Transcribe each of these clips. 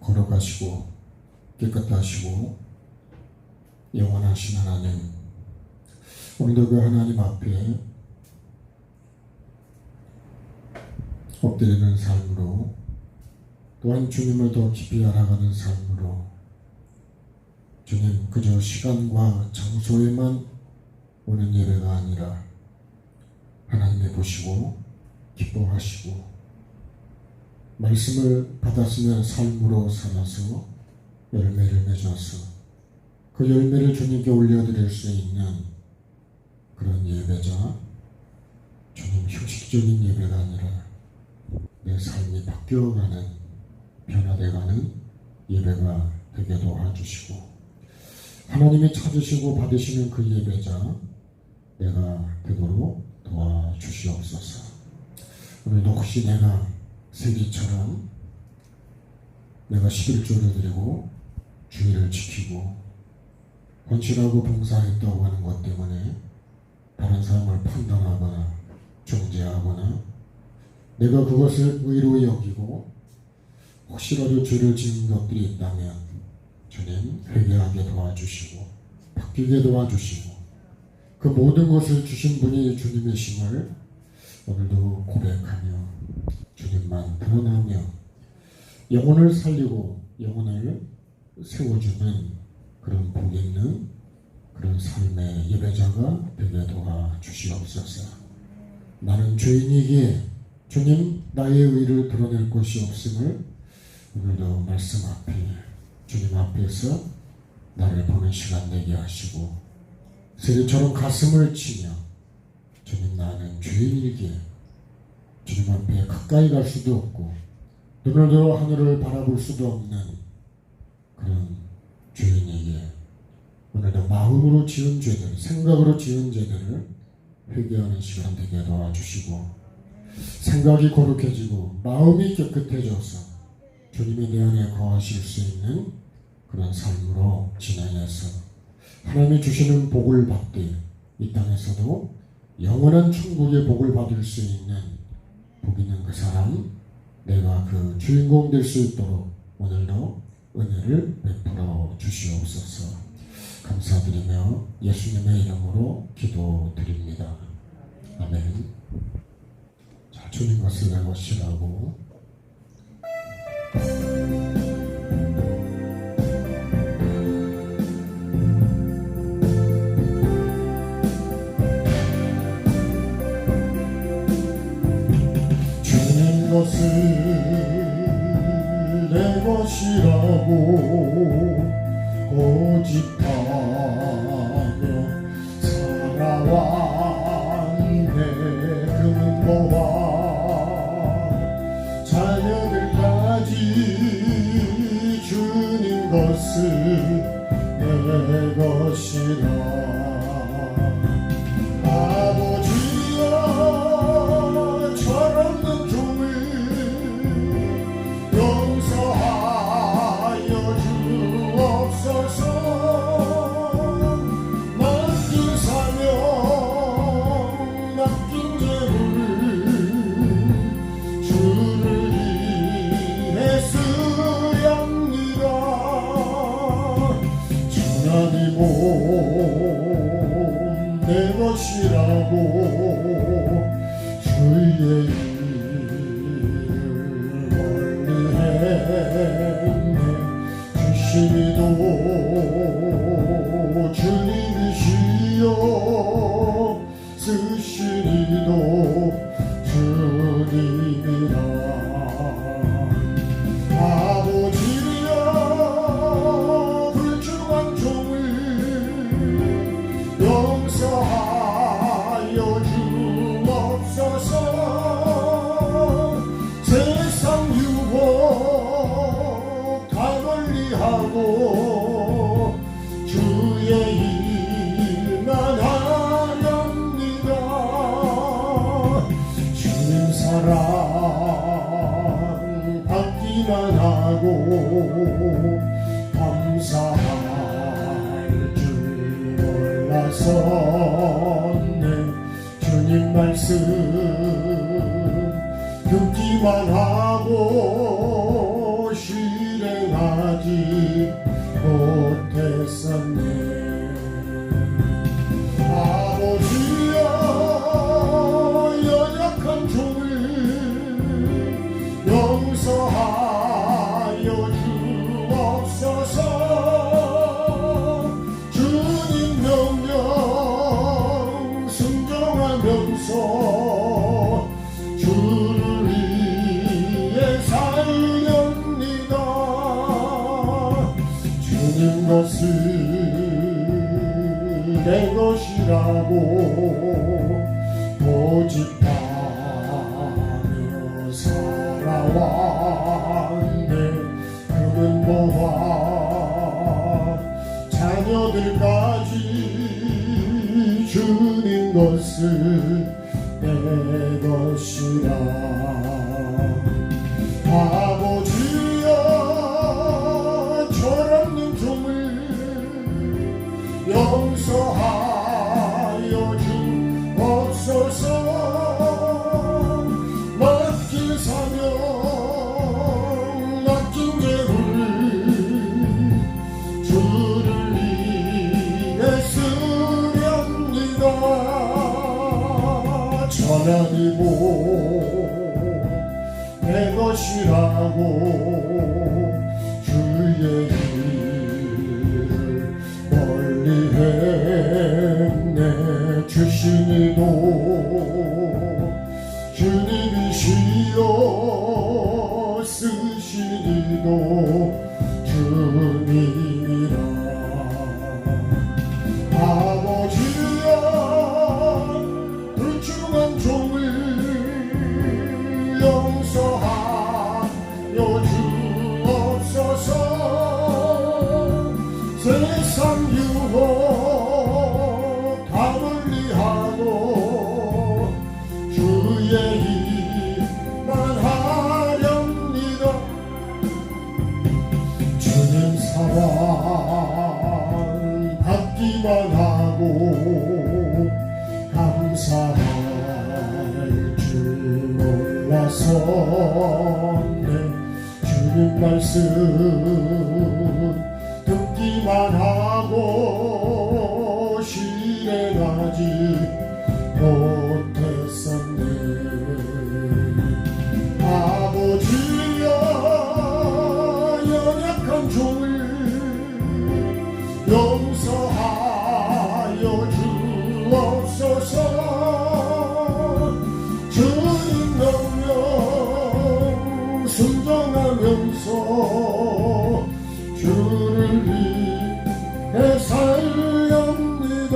거룩하시고 깨끗하시고 영원하신 하나님, 오늘도 그 하나님 앞에 엎드리는 삶으로, 또한 주님을 더 깊이 알아가는 삶으로, 주님 그저 시간과 장소에만 오는 예배가 아니라 하나님이 보시고 기뻐하시고 말씀을 받았으면 삶으로 살아서 열매를 맺어서 그 열매를 주님께 올려드릴 수 있는 그런 예배자, 주님 형식적인 예배가 아니라 내 삶이 바뀌어가는, 변화돼가는 예배가 되게 도와주시고, 하나님이 찾으시고 받으시는 그 예배자 내가 되도록 도와주시옵소서. 오늘도 혹시 내가 세리처럼 내가 11조를 드리고 주의를 지키고 헌신하고 봉사했다고 하는 것 때문에 다른 사람을 판단하거나 정죄하거나 내가 그것을 의로 여기고 혹시라도 죄를 지은 것들이 있다면 주님 회개하게 도와주시고 바뀌게 도와주시고 그 모든 것을 주신 분이 주님이심을 오늘도 고백하며 주님만 드러나며 영혼을 살리고 영혼을 세워주는 그런 복 있는 그런 삶의 예배자가 되게 도와주시옵소서. 나는 죄인이기에 주님 나의 의를 드러낼 곳이 없음을 오늘도 말씀 앞에 주님 앞에서 나를 보는 시간 되게 하시고 세리처럼 가슴을 치며 주님 나는 죄인이기에 주님 앞에 가까이 갈 수도 없고 눈을 들어 하늘을 바라볼 수도 없는 그런 죄인에게 오늘도 마음으로 지은 죄들, 생각으로 지은 죄들을 회개하는 시간 되게 도와주시고 생각이 거룩해지고 마음이 깨끗해져서 주님이 내 안에 거하실 수 있는 그런 삶으로 진행해서 하나님이 주시는 복을 받되 이 땅에서도 영원한 천국의 복을 받을 수 있는 복 있는 그 사람, 내가 그 주인공 될 수 있도록 오늘도 은혜를 베풀어 주시옵소서. 감사드리며 예수님의 이름으로 기도드립니다. 아멘. 자, 주님 것을 내것이라고 주님 것을 내 것이라고 고집하며 살아왔네. 금은보화 자녀들까지 주님 것을 내 것이라. 아버지여 철없는 종을 용서하여 주옵소서. 맡긴 사명 맡긴 죄를 주를 위해 쓰옵니다. 주나니 몸 내 것이라고 주의 일을 멀리했네. 주시니도 주님이시여 쓰시니도 주님이라. 아버지여 불중한 종을 용서하여 주옵소서. 세상 유혹 다 멀리하고 주의 일만 하렵니다. 주님 사랑 받기만 하고 감사할 줄 몰랐었네. 주님 말씀 듣기만 하고 실행 실행하지 못했었네. 아버지여 연약한 종을 용서하여 주옵소서. 주님 명령 순종하면서 주를 위해 살렵니다. 주님 것을 내 것이라고 고집하며 살아왔네. 그는 모아 자녀들까지 주님 것을 내 것이라. 아버지여 철없는 종을 용서하여 주옵소서. 맡긴 사명 맡긴 죄를 주를 위해 쓰렵니다. 천하니고 내 것이라고 주의 일을 멀리 했네. 주시니도 주님이시여 쓰시니도 주님이라. 아버지여 불충한 종을 용서하여 주옵소서. 세상 유혹 다 멀리하고 주의 일만 하렵니다. 주님 사랑 받기만 하고 감사할 줄 몰랐었네. 주님 말씀 듣기만 하고 실행하지 못했었네. 아버지여 연약한 종을 용서하여 주옵소서. 주님 명령 순종하면서 주를 위해 살렵니다.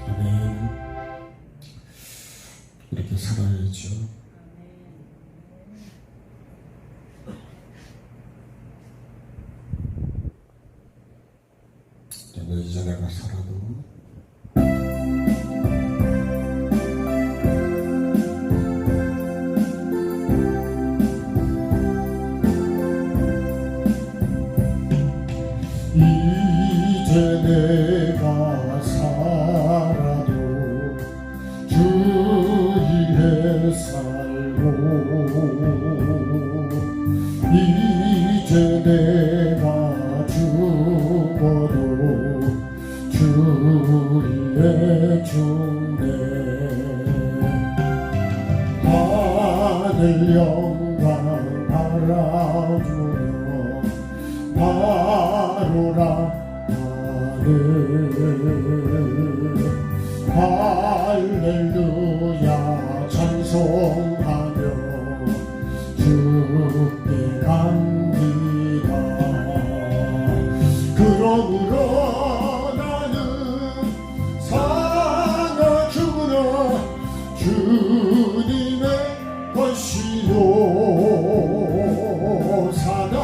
아멘. 이렇게 살아야죠. 이제 내가 살아도 이제 내가 살아도 주 위해 살고 이제 내가 죽어도 주 위해 죽네. 하늘 영광 바라주며 바로라 하늘 할렐루야 찬송하며 주께 갑니다. 그러므로 나는 사나 죽으나 주님의 것이요 사나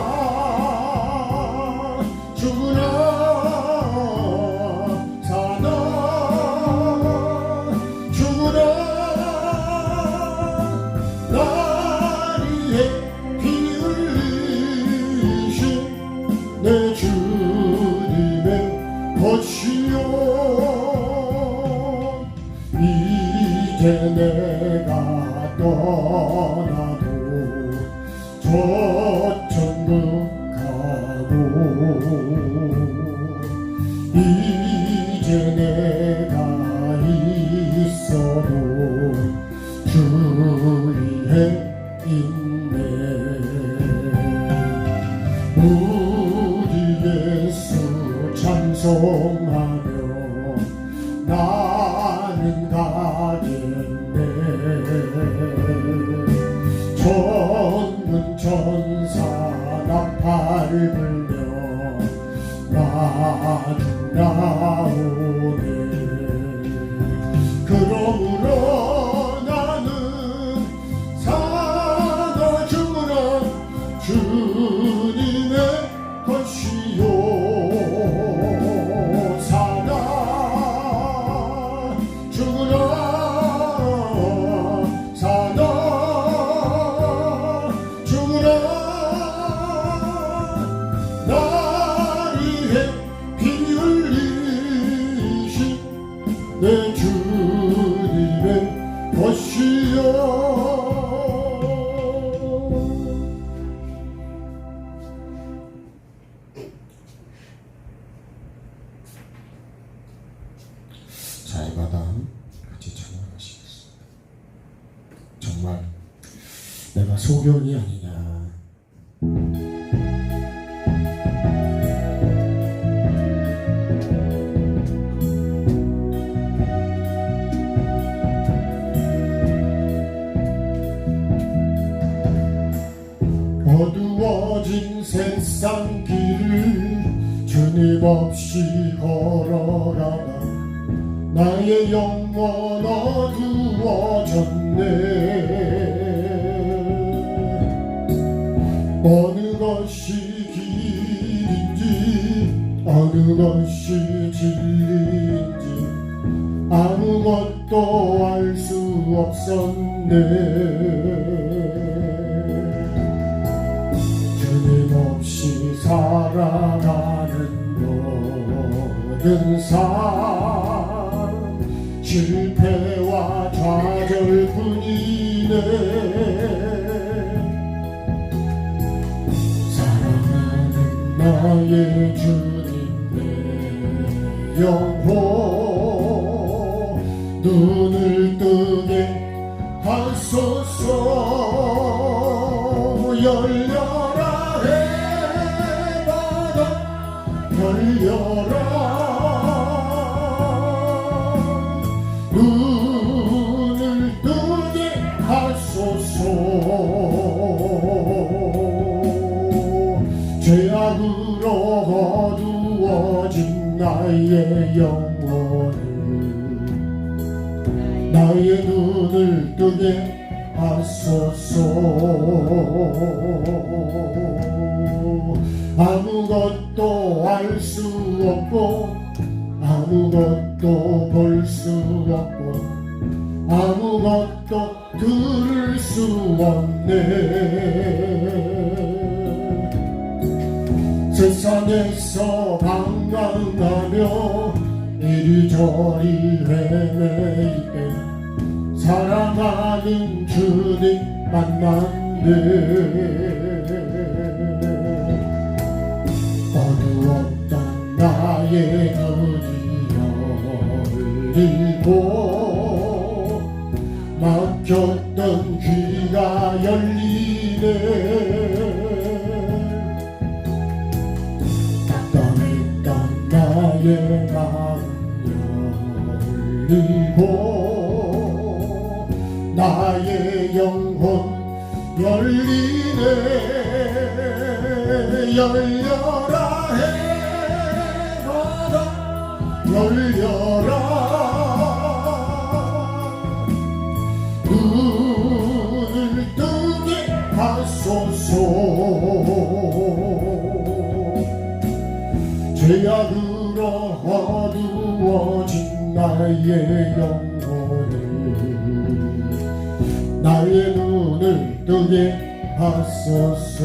죽으나 사나 죽으나 나도 저 천국 가고 이제 내가 있어도 주 위에 있네. 우리 예수 찬송하며 나는 가겠네. 천군 천사 나팔 불며 나오네. 그러므로 나는 사나 죽으나 주님의 것이요. 사나 죽으나 사나 죽으나 나를 위해 피 흘리신 내 주님의 것이요. 자, 이 마당 같이 찬양하시겠습니다. 정말 내가 소경이 아니냐. 어두워진 세상 길을 주님 없이 걸어가다 나의 영혼 어두워졌네. 어느 것이 길인지 어느 것이 진리인지 아무것도 알 수 없었네. 주님 없이 살아가는 모든 삶 실패와 좌절뿐이네. 사랑하는 나의 주님 내 영혼 눈을 뜨게 하소서. 열려라 해바다 열려라. 눈을 뜨게 하소서. 죄악으로 어두워진 나의 영혼을 나의 눈을 뜨게 하소서. 아무것도 알 수 없고 아무것도 볼 수 없고 아무것도 들을 수 없네. 세상에서 방황하며 이리저리 헤매일 때 사랑하는 주님 만났네. 어두웠던 나의 눈이 열리고 막혔던 귀가 열리네. 답답했던 나의 마음 열리고 나의 영혼 열리네. 열려라 해바다 열려라. 눈을 뜨게 하소서. 죄악으로 어두워진 나의 영혼을 나의 눈을 뜨게 하소서.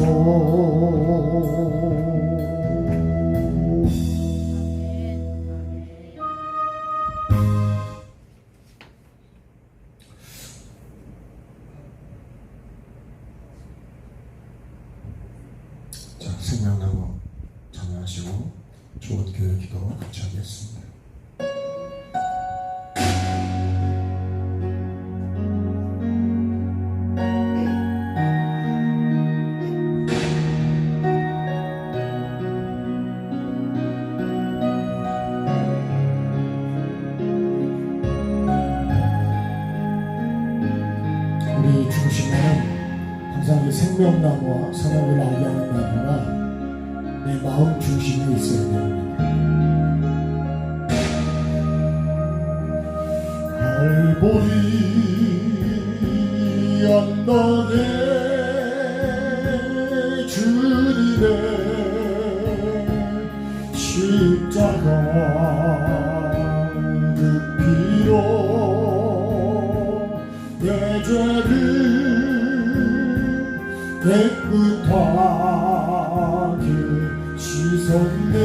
생명나무 참여하시고 좋은 교회 기도 같이 하겠습니다. 우리 중심에는 항상 이 생명나무와 선악을 알게 하는 나무가 내 마음 중심에 있어야 됩니다. 갈보리 언덕에 주님의 십자가 그 피로 내 죄를 깨끗하게 씻었네.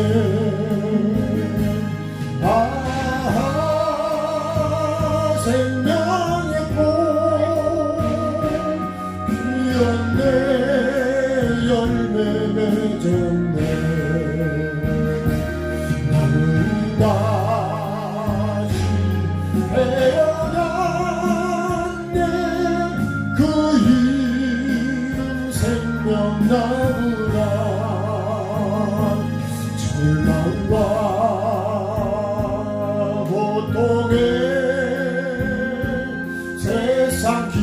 생명의 꽃 피었네. 열매 맺었네. 나는 다시 태어났네. 그 생명나무라. 절망과 고통에 세상 길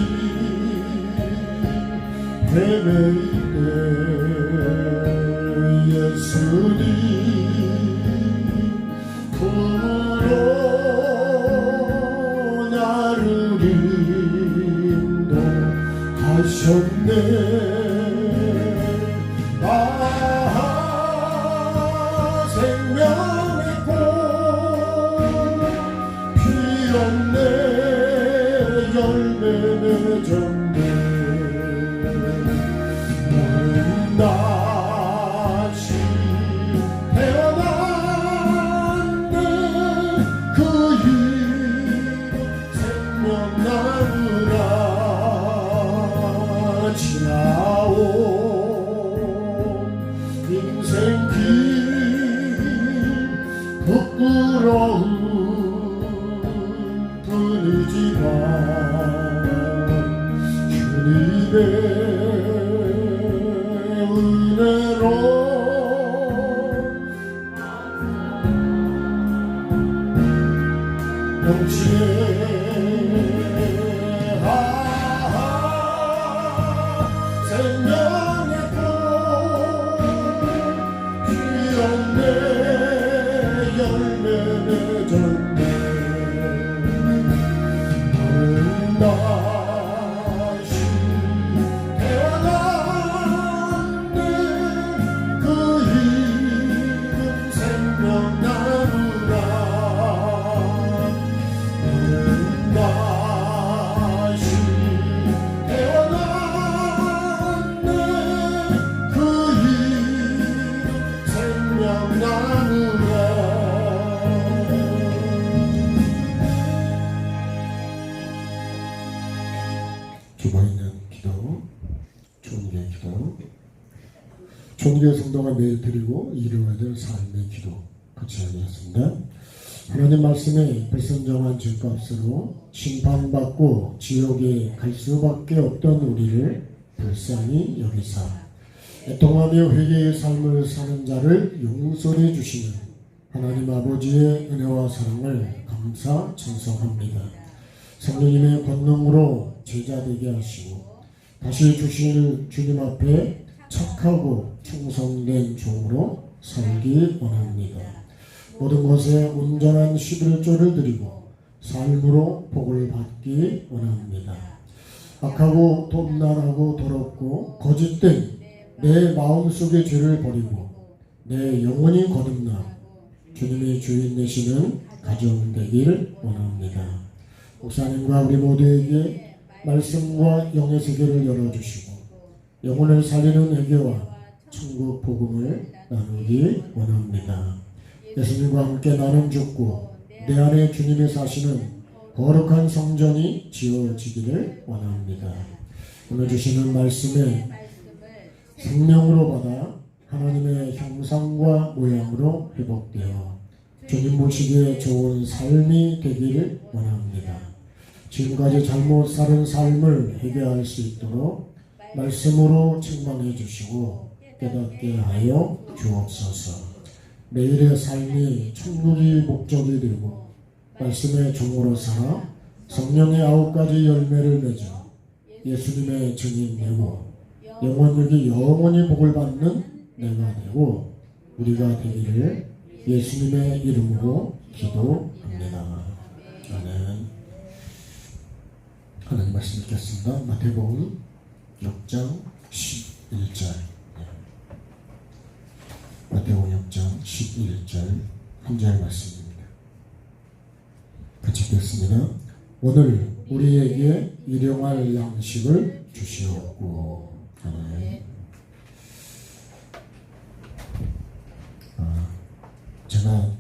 헤매일 때 예수님 품으로 나를 인도하셨네. 생명의 꽃 피었네. 열매 맺었네. 나는 다시 태어났네. 그 이름 생명나무라. 지나온 인생길 부끄러운 뿐이지만 주님의 은혜로 넘치네. 생명의 꽃 피었네. 열매 맺었네. 나는 다시 태어났네. 그 이름 생명나무라. 나는 다시 태어났네. 그 이름 생명나무라. 주보있는 기도, 좋은 교회 기도, 좋은 교회 성도가 매일 드리고 이루어야 될 삶의 기도 같이 하겠습니다. 하나님 말씀에 불순종한 죄값으로 심판받고 지옥에 갈 수밖에 없던 우리를 불쌍히 여기사 애통하며 회개의 삶을 사는 자를 용서해 주시는 하나님 아버지의 은혜와 사랑을 감사 찬송합니다. 성령님의 권능으로 제자 되게 하시고 다시 주실 주님 앞에 착하고 충성된 종으로 살기 원합니다. 모든 것에 온전한 11조를 드리고 삶으로 복을 받기 원합니다. 악하고 돔난하고 더럽고 거짓된 내 마음속의 죄를 버리고 내 영혼이 거듭나 주님의 주인 되시는 가정 되길 원합니다. 목사님과 우리 모두에게 말씀과 영의 세계를 열어주시고 영혼을 살리는 회개와 천국 복음을 나누기 원합니다. 예수님과 함께 나는 죽고 내 안에 주님이 사시는 거룩한 성전이 지어지기를 원합니다. 오늘 주시는 말씀에 생명으로 받아 하나님의 형상과 모양으로 회복되어 주님 보시기에 좋은 삶이 되기를 원합니다. 지금까지 잘못 사는 삶을 해결할 수 있도록 말씀으로 책망해 주시고 깨닫게 하여 주옵소서. 매일의 삶이 천국이 목적이 되고 말씀의 종으로 살아 성령의 9가지 열매를 맺어 예수님의 증인 되고 영원육이 영원히 복을 받는 내가 되고 우리가 되기를 예수님의 이름으로 기도합니다. 아멘. 하나님 말씀 읽겠습니다. 마태복음 6장 11절. 마태복음 6장 11절 한 절 말씀입니다. 같이 읽겠습니다. 오늘 우리에게 일용할 양식을 주시옵고. 아멘. 제가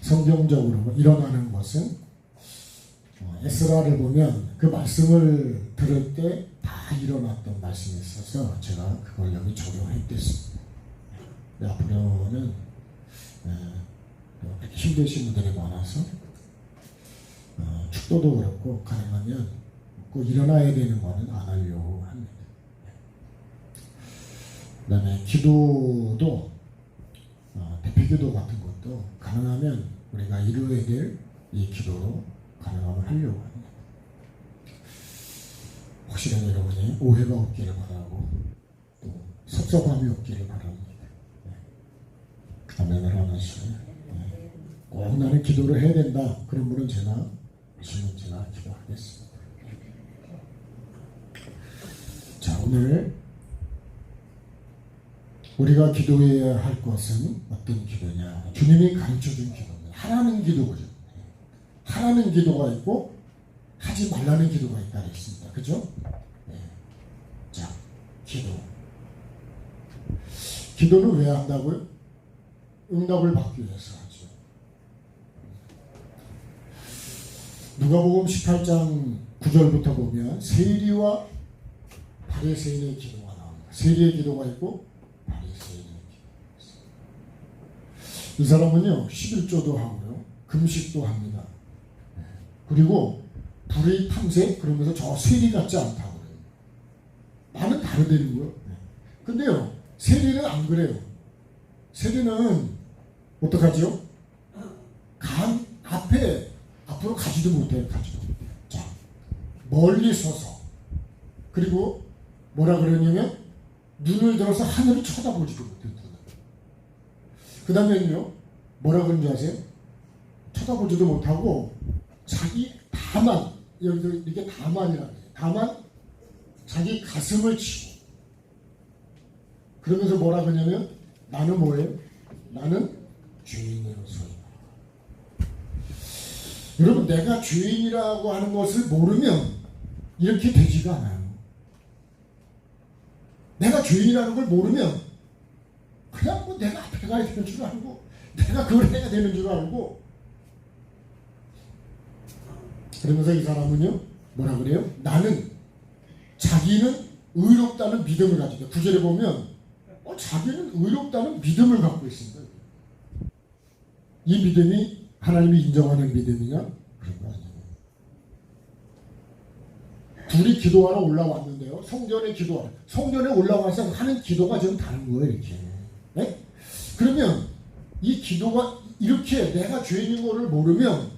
성경적으로 일어나는 것은 에스라를 보면 그 말씀을 들을 때 다 일어났던 말씀이 있어서 제가 그걸 여기 적용했겠습니다. 앞으로는 힘드신 분들이 많아서 축도도 그렇고 가능하면 꼭 일어나야 되는 거는 안 하려고 합니다. 그 다음에 기도도 대피기도 같은 것도 가능하면 우리가 이루어야 될 이 기도로 가능하면 하려고 합니다. 혹시나 여러분이 오해가 없기를 바라고 또 섭섭함이 없기를 바랍니다. 아멘을 하나씩. 꼭 나는 기도를 해야 된다. 그런 분은 제가 기도하겠습니다. 자, 오늘 우리가 기도해야 할 것은 어떤 기도냐? 주님이 가르쳐준 기도입니다. 하라는 기도거든요. 하라는 기도가 있고 하지 말라는 기도가 있다 그랬습니다. 그죠? 네. 자, 기도는 왜 한다고요? 응답을 받기 위해서 하죠. 누가복음 18장 9절부터 보면 세리와 바리새인의 기도가 나옵니다. 세리의 기도가 있고 바리새인의 기도가 있습니다. 이 사람은요 11조도 하고요 금식도 합니다. 그리고 불의 탐색 그러면서 저 세리 같지 않다고 그래요. 나는 다르다는 거예요. 근데요 세리는 안 그래요. 세리는 어떡하죠? 앞으로 가지도 못해요. 자, 멀리 서서 그리고 뭐라 그러냐면 눈을 들어서 하늘을 쳐다보지도 못해요. 그 다음에는요 뭐라 그러는 줄 아세요? 쳐다보지도 못하고 자기 다만 여기서 이게 다만이라는 거예요. 다만 자기 가슴을 치고 그러면서 뭐라 그러냐면 나는 뭐예요? 나는 죄인으로서이다. 여러분 내가 죄인이라고 하는 것을 모르면 이렇게 되지가 않아요. 내가 죄인이라는 걸 모르면 그냥 뭐 내가 앞에 가야 되는 줄 알고 내가 그걸 해야 되는 줄 알고 그러면서 이 사람은요 뭐라 그래요? 나는 자기는 의롭다는 믿음을 가지고 9절에 보면 자기는 의롭다는 믿음을 갖고 있습니다. 이 믿음이 하나님이 인정하는 믿음이냐? 그런 거 아니에요. 둘이 기도하러 올라왔는데요. 성전에 올라와서 하는 기도가 좀 다른 거예요. 이렇게. 네? 그러면 이 기도가 이렇게 내가 죄인인 거를 모르면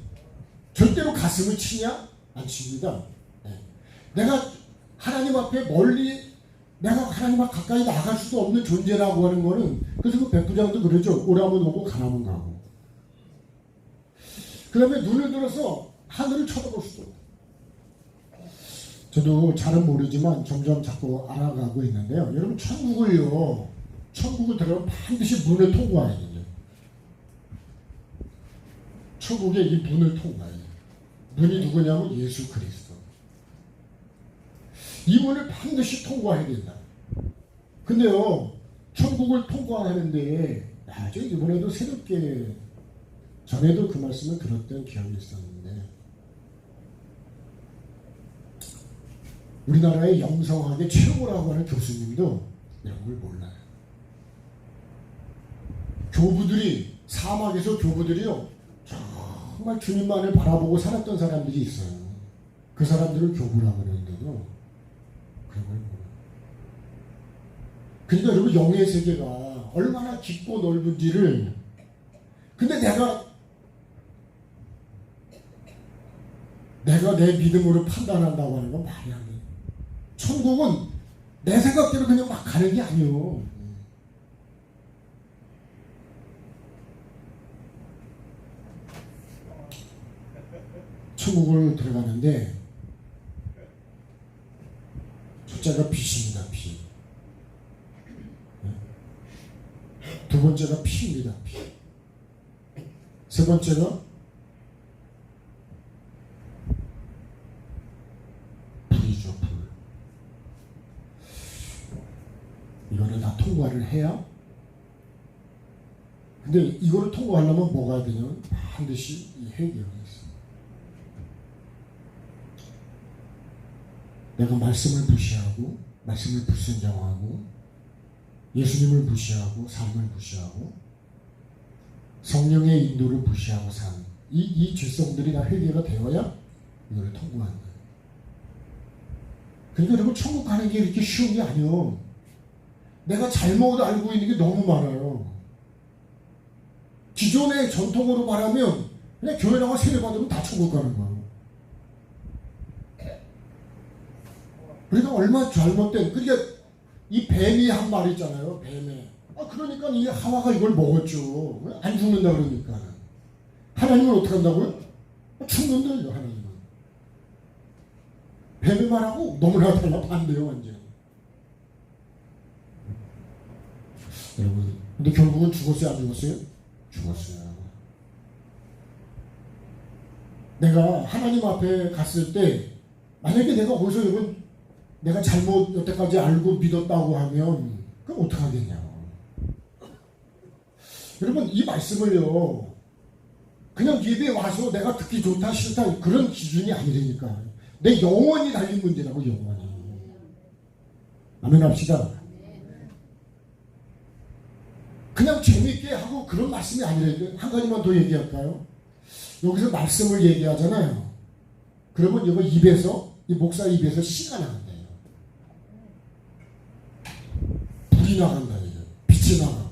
절대로 가슴을 치냐? 안 칩니다. 네. 내가 하나님 앞에 내가 하나님 앞 가까이 나갈 수도 없는 존재라고 하는 거는 그래서 그 백부장도 그러죠. 오라면 오고 가라면 가고. 그 다음에 눈을 들어서 하늘을 쳐다볼 수도 없고. 저도 잘은 모르지만 점점 자꾸 알아가고 있는데요. 여러분 천국을 들어가면 반드시 문을 통과해야 돼요. 천국에 이 문을 통과해야 돼요. 문이 누구냐면 예수 그리스도. 이 문을 반드시 통과해야 된다. 근데요 천국을 통과하는데 저 이번에도 새롭게 전에도 그 말씀을 들었던 기억이 있었는데 우리나라의 영성학의 최고라고 하는 교수님도 이런 걸 몰라요. 교부들이 사막에서 교부들이요 정말 주님만을 바라보고 살았던 사람들이 있어요. 그 사람들을 교부라고 그러는데요. 그런 걸 모르요. 그러니까 여러분 영의 세계가 얼마나 깊고 넓은지를 근데 내가 내 믿음으로 판단한다고 하는 건 말이 안 돼. 천국은 내 생각대로 그냥 막 가는 게 아니요. 천국을 들어가는데 첫째가 빛입니다. 빛. 두 번째가 피입니다. 피. 세 번째가 불이죠. 불. 이거를 다 통과를 해야 근데 이거를 통과하려면 뭐가 되냐면 반드시 이 해결이 있어요. 내가 말씀을 무시하고 말씀을 불순종하고 예수님을 무시하고 삶을 무시하고 성령의 인도를 무시하고 사는 이 죄성들이 다 해결가 되어야 이걸 통과하는 거예요. 그러니까 여러분 천국 가는 게 이렇게 쉬운 게 아니에요. 내가 잘못 알고 있는 게 너무 많아요. 기존의 전통으로 말하면 그냥 교회 나가 세례 받으면 다 천국 가는 거예요. 그러니까 얼마나 잘못된 그러니까 이 뱀이 한 말 있잖아요. 뱀에 그러니까 이 하와가 이걸 먹었죠. 안 죽는다 그러니까 하나님은 어떻게 한다고요? 죽는다요. 하나님은 뱀의 말하고 너무나 달라 반대요. 완전 여러분 근데 결국은 죽었어요? 안 죽었어요? 죽었어요. 내가 하나님 앞에 갔을 때 만약에 내가 어디서 여러분 내가 잘못 여태까지 알고 믿었다고 하면 그럼 어떡하겠냐고. 여러분 이 말씀을요 그냥 예배에 와서 내가 듣기 좋다 싫다 그런 기준이 아니라니까. 내 영원히 달린 문제라고. 영원히. 아멘 합시다. 그냥 재미있게 하고 그런 말씀이 아니라니까. 한 가지만 더 얘기할까요? 여기서 말씀을 얘기하잖아요. 그러면 여기 입에서 이 목사 입에서 씨가 나간대요. 불이 나간다. 빛이 나가고.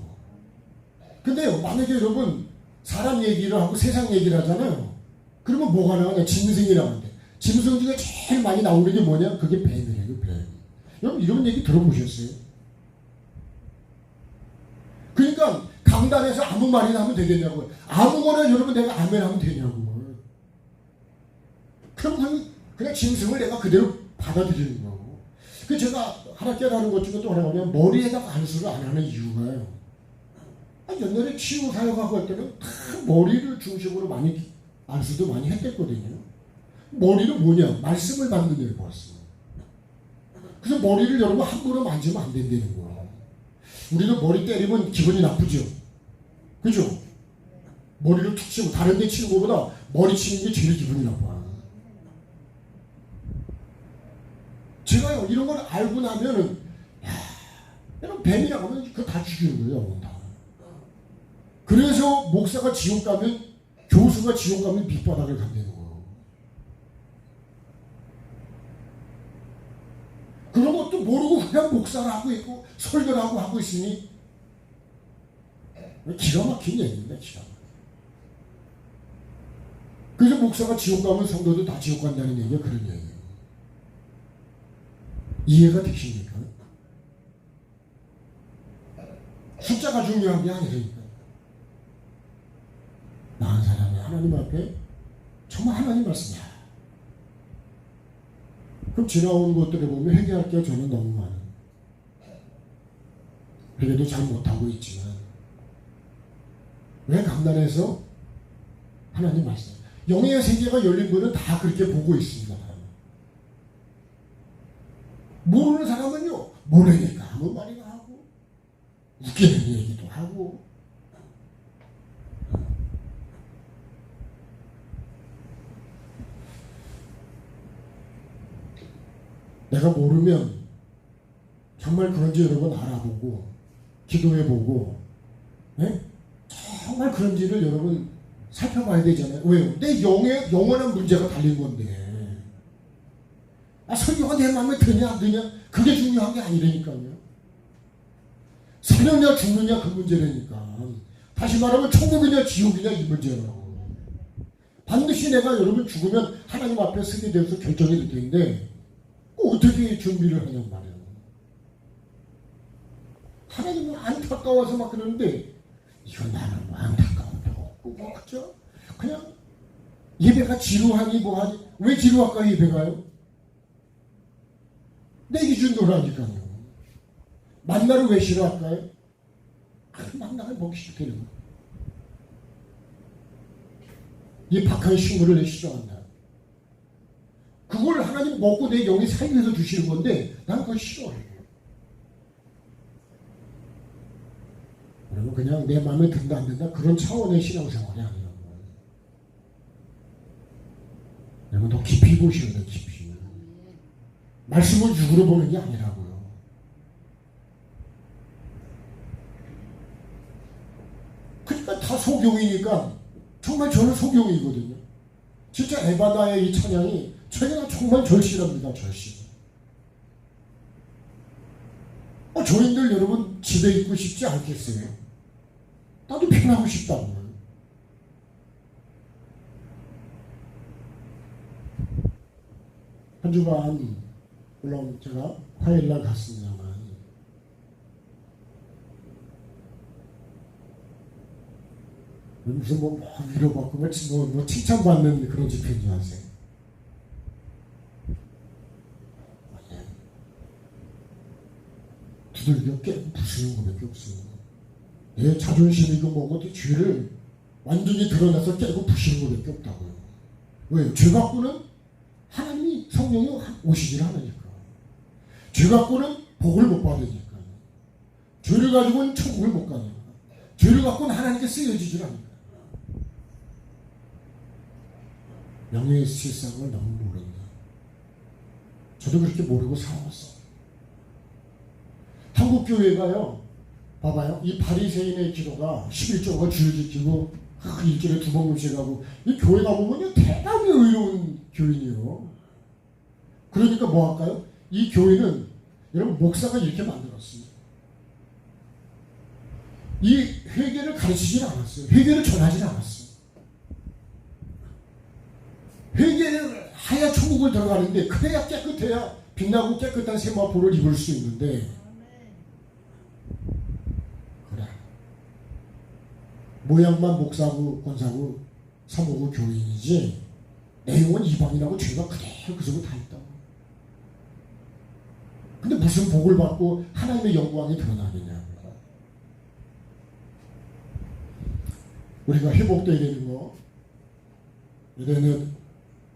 근데 만약에 여러분 사람 얘기를 하고 세상 얘기를 하잖아요. 그러면 뭐가 나가냐? 짐승이 나간대. 짐승 중에 제일 많이 나오는 게 뭐냐? 그게 뱀이래요. 뱀. 여러분 이런 얘기 들어보셨어요? 그러니까 강단에서 아무 말이나 하면 되겠냐고요. 아무거나 여러분 내가 아멘 하면 되냐고. 그럼 그냥 짐승을 내가 그대로 받아들이는 거고. 그 제가 하나 깨달은 것 중에 또 하나가 뭐냐면 머리에다가 안수를 안 하는 이유가요. 옛날에 치유 사역하고 할 때는 다 머리를 중심으로 많이 안수도 많이 했댔거든요. 머리는 뭐냐? 말씀을 받는 데를 보았어요. 그래서 머리를 여러분 함부로 만지면 안 된다는 거예요. 우리도 머리 때리면 기분이 나쁘죠. 그죠? 머리를 툭 치고 다른 데 치는 것보다 머리 치는 게 제일 기분이 나빠. 제가요 이런 걸 알고 나면은 여러분 뱀이라고 하면 그거 다 죽이는 거예요. 다. 그래서 목사가 지옥 가면 교수가 지옥 가면 밑바닥을 간다는 거예요. 그런 것도 모르고 그냥 목사를 하고 있고 설교를 하고 있으니 기가 막힌 얘기입니다. 기가 막힌. 그래서 목사가 지옥 가면 성도도 다 지옥 간다는 얘기가 그런 얘기예요. 이해가 되십니까? 숫자가 중요한 게 아니라니까. 나은 사람이 하나님 앞에 정말 하나님 말씀이야. 그럼 지나온 것들을 보면 회개할 게 저는 너무 많아요. 회개도 잘 못하고 있지만 왜 강단에서 하나님 말씀 영의 세계가 열린 분은 다 그렇게 보고 있습니다. 모르는 사람은요 모르니까 아무 말이나 하고 웃기는 얘기도 하고 내가 모르면 정말 그런지 여러분 알아보고 기도해보고 네? 정말 그런지를 여러분 살펴봐야 되잖아요. 왜요? 내 영원한 문제가 달린 건데. 설교가 내 마음에 드냐 안 드냐 그게 중요한 게 아니라니까요. 사느냐 죽느냐 그 문제라니까. 다시 말하면 천국이냐 지옥이냐 이 문제라고. 반드시 내가 여러분 죽으면 하나님 앞에 서게 되어서 결정이 될 텐데 어떻게 준비를 하냔 말이에요. 하나님은 안타까워서 막 그러는데 이건 나는 뭐 안타까운 게 없고 뭐 그죠? 그냥 예배가 지루하니 뭐하니. 왜 지루할까요? 예배가요? 내 기준도라니까요. 만나를 왜 싫어할까요? 만나를 먹기 싫다는 거예요. 이 박한 식물을 내 싫어한다. 그걸 하나님 먹고 내 영이 살기 위해서 주시는 건데 난 그걸 싫어해요. 그러면 그냥 내 마음에 든다 안 든다 그런 차원의 신앙생활이 아니라는 거예요. 여러분 더 깊이 보시는 거예요. 깊이. 말씀을 육으로 보는 게 아니라고요. 그러니까 다 소경이니까 정말 저는 소경이거든요. 진짜 에바다의 이 찬양이 제가 정말 절실합니다. 절실. 저희들 여러분 집에 있고 싶지 않겠어요? 나도 편하고 싶다고요. 한 주간 물론 제가 화요일날 갔습니다만 무슨 뭐 위로받고 뭐 칭찬받는 그런 집회인 줄 아세요? 두들겨 깨고 부수는 것밖에 없어요. 내 자존심이고 뭐고 죄를 완전히 드러내서 깨고 부수는 것밖에 없다고요. 왜요? 죄 갖고는 하나님이 성령이 오시질 않으니까. 죄 갖고는 복을 못 받으니까. 죄를 가지고는 천국을 못 가니까. 죄를 갖고는 하나님께 쓰여지질 않으니까. 명예의 실상을 너무 모른다. 저도 그렇게 모르고 살아왔어요. 한국 교회가요, 봐봐요. 이 바리새인의 기도가 11조가 주일 지키고 일주일에 2번 금식하고 이 교회 가보면요 대단히 의로운 교인이요. 그러니까 뭐 할까요? 이 교회는 여러분 목사가 이렇게 만들었습니다. 이 회개를 가르치질 않았어요. 회개를 전하질 않았어요. 회개를 하야 천국을 들어가는데 그래야 깨끗해야 빛나고 깨끗한 세마포를 입을 수 있는데 그래 모양만 목사고 권사고 사모고 교인이지 내용은 이방인하고 죄가 그대로 그 속에 다 있다고. 근데 무슨 복을 받고 하나님의 영광이 드러나느냐. 우리가 회복되어야 되는 거 에덴의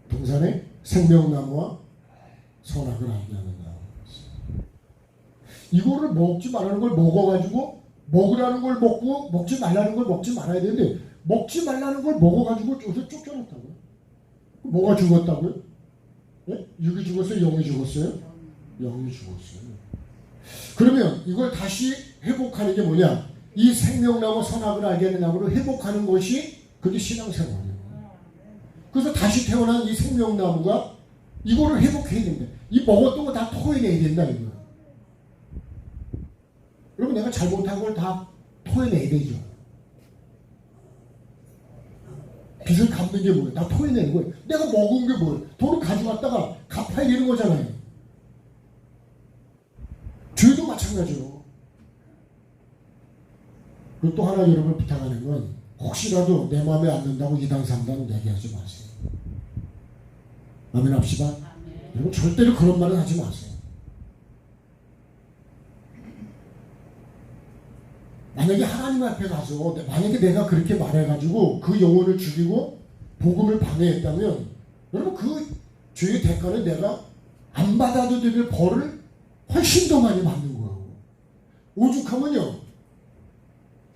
동산에 생명나무와 선악을 알게 하는 나무. 이거를 먹지 말라는 걸 먹어가지고 먹으라는 걸 먹고 먹지 말라는 걸 먹지 말아야 되는데 먹지 말라는 걸 먹어가지고 쫓겨났다고요. 뭐가 죽었다고요? 예? 육이 죽었어요? 영이 죽었어요? 영이 죽었어요. 그러면 이걸 다시 회복하는 게 뭐냐? 이 생명나무 선악을 알게 하는 나무를 회복하는 것이 그게 신앙생활이에요. 그래서 다시 태어난 이 생명나무가 이거를 회복해야 된다. 이 먹었던 거 다 토해내야 된다 이거야. 여러분 내가 잘못한 걸 다 토해내야 되죠. 빚을 갚는 게 뭐예요? 다 토해내는 거예요. 내가 먹은 게 뭐예요? 돈을 가져갔다가 갚아야 되는 거잖아요. 죄도 마찬가지로. 그리고 또 하나 여러분 부탁하는 건 혹시라도 내 마음에 안 든다고 이단 삼단 얘기하지 마세요. 아멘 합시다. 여러분 절대로 그런 말은 하지 마세요. 만약에 하나님 앞에 가서 만약에 내가 그렇게 말해가지고 그 영혼을 죽이고 복음을 방해했다면 여러분 그 죄의 대가는 내가 안 받아도 될 벌을 훨씬 더 많이 받는 거예요. 오죽하면요.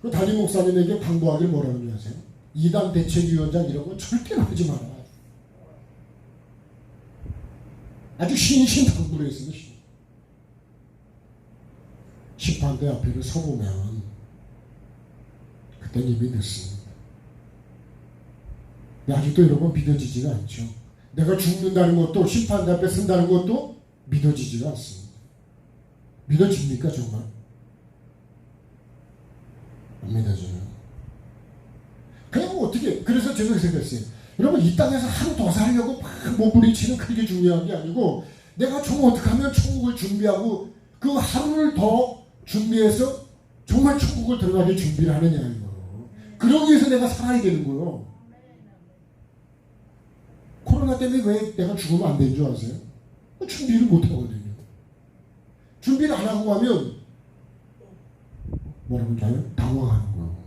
그 담임 목사님에게 당부하길 뭐라고 하세요? 이단 대책위원장 이런 건 절대로 하지 마라. 아주 신신당부를 했습니다. 심판대 앞에 서보면 그때 땐 이미 늦습니다. 아직도 여러분 믿어지지가 않죠. 내가 죽는다는 것도 심판대 앞에 선다는 것도 믿어지지가 않습니다. 믿어집니까 정말? 안 믿어져요. 그냥 어떻게, 그래서 제가 생각했어요. 여러분 이 땅에서 하루 더 살려고 막 몸부림치는 그게 중요한 게 아니고 내가 좀 어떻게 하면 천국을 준비하고 그 하루를 더 준비해서 정말 천국을 들어가게 준비를 하느냐 이거. 그러기 위해서 내가 살아야 되는 거예요. 코로나 때문에 왜 내가 죽으면 안 되는 줄 아세요? 준비를 못 하거든요. 준비를 안 하고 가면 뭐라고 할까요? 당황하는 거예요.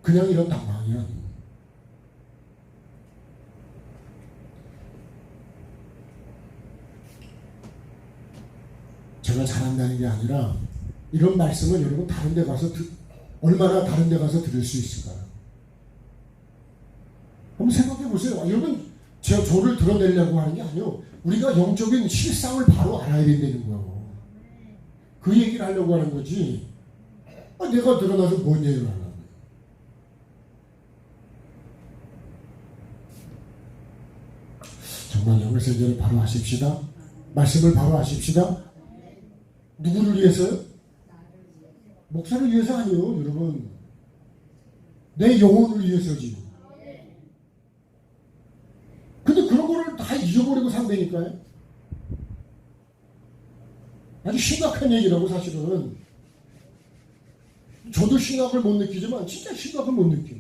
그냥 이런 당황이 아니에요. 제가 잘한다는 게 아니라 이런 말씀을 여러분 다른 데 가서 얼마나 다른 데 가서 들을 수 있을까요? 한번 생각해 보세요. 여러분 저를 드러내려고 하는 게 아니에요. 우리가 영적인 실상을 바로 알아야 된다는 거예요. 그 얘기를 하려고 하는 거지. 내가 드러나서 뭔 얘기를 하려고. 정말 메시지를 바로 하십시다. 말씀을 바로 하십시다. 누구를 위해서요? 목사를 위해서 아니요, 여러분. 내 영혼을 위해서지. 근데 그런 거를 다 잊어버리고 산다니까요. 아주 심각한 얘기라고 사실은. 저도 심각을 못 느끼지만 진짜 심각을 못 느껴요.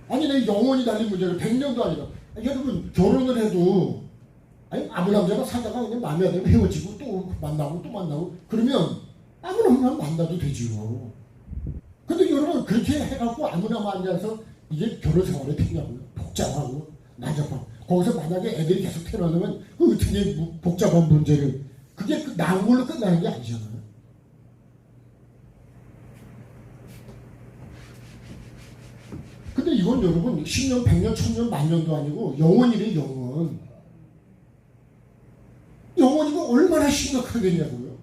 아니 내 영혼이 달린 문제를 100년도 아니라 여러분 결혼을 해도 아니 아무 남자가 살다가 그냥 마음에 안 들면 헤어지고 또 만나고 또 만나고 그러면 아무나 만나도 되지요. 근데 여러분 그렇게 해갖고 아무나 만나서 이게 결혼 생활이 되냐고요. 복잡하고 난잡하고 거기서 만약에 애들이 계속 태어나면 그 어떻게 복잡한 문제를 그게 나은 걸로 끝나는 게 아니잖아요. 근데 이건 여러분 10년, 100년, 1000년, 만년도 아니고 영원이래 영원. 영원이가 얼마나 심각하겠냐고요.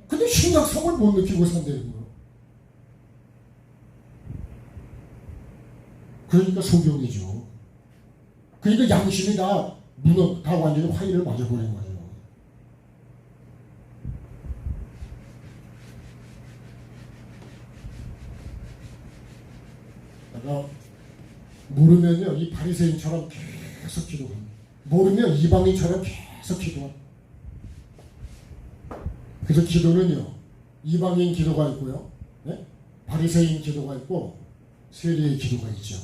근데 심각성을 못 느끼고 산다는 거예요. 그러니까 소경이죠. 그러니까 양심이 다 완전히 화인을 맞아버린 거예요. 내가 모르면요 이 바리새인처럼 계속 기도합니다. 모르면 이방인처럼 계속 기도합니다. 그래서 기도는요 이방인 기도가 있고요, 네? 바리새인 기도가 있고 세리의 기도가 있죠.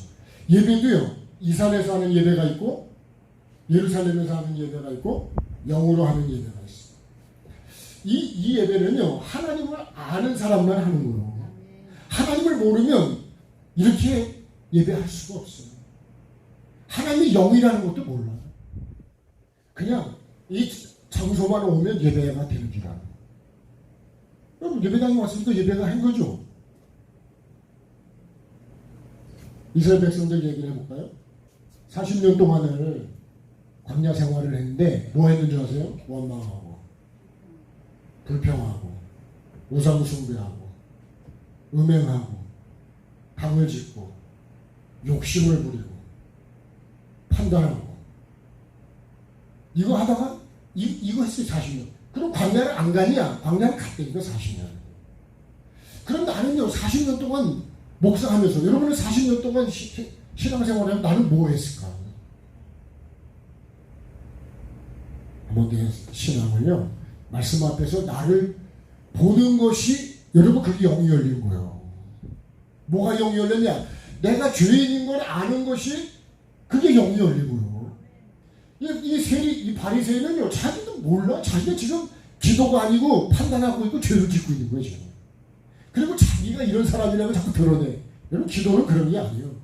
예배도요 이 산에서 하는 예배가 있고 예루살렘에서 하는 예배가 있고 영으로 하는 예배가 있어요. 이 예배는요 하나님을 아는 사람만 하는 거예요. 하나님을 모르면 이렇게 예배할 수가 없어요. 하나님이 영이라는 것도 몰라요. 그냥 이 장소만 오면 예배가 되는 줄 알아요. 여러분 예배당에 왔으니까 예배가 한 거죠. 이스라엘 백성들 얘기를 해볼까요? 40년 동안을 광야 생활을 했는데 뭐 했는 줄 아세요? 원망하고 불평하고 우상 숭배하고 음행하고 당을 짓고 욕심을 부리고 판단하고 이거 하다가 이거 했어요. 40년. 그럼 광야를 안 가냐? 광야를 갔다니까 40년. 그럼 나는요 40년 동안 목사하면서 여러분은 40년 동안 신앙생활을 나는 뭐 했을까? 한번 내 신앙을요 말씀 앞에서 나를 보는 것이 여러분 그게 영이 열린 거예요. 뭐가 영이 열렸냐? 내가 죄인인 걸 아는 것이 그게 영이 열리고요. 이 바리새인은요 자기도 몰라. 자기가 지금 기도가 아니고 판단하고 있고 죄를 짓고 있는 거죠. 그리고 자기가 이런 사람이라고 자꾸 드러내. 여러분 기도는 그런 게 아니에요.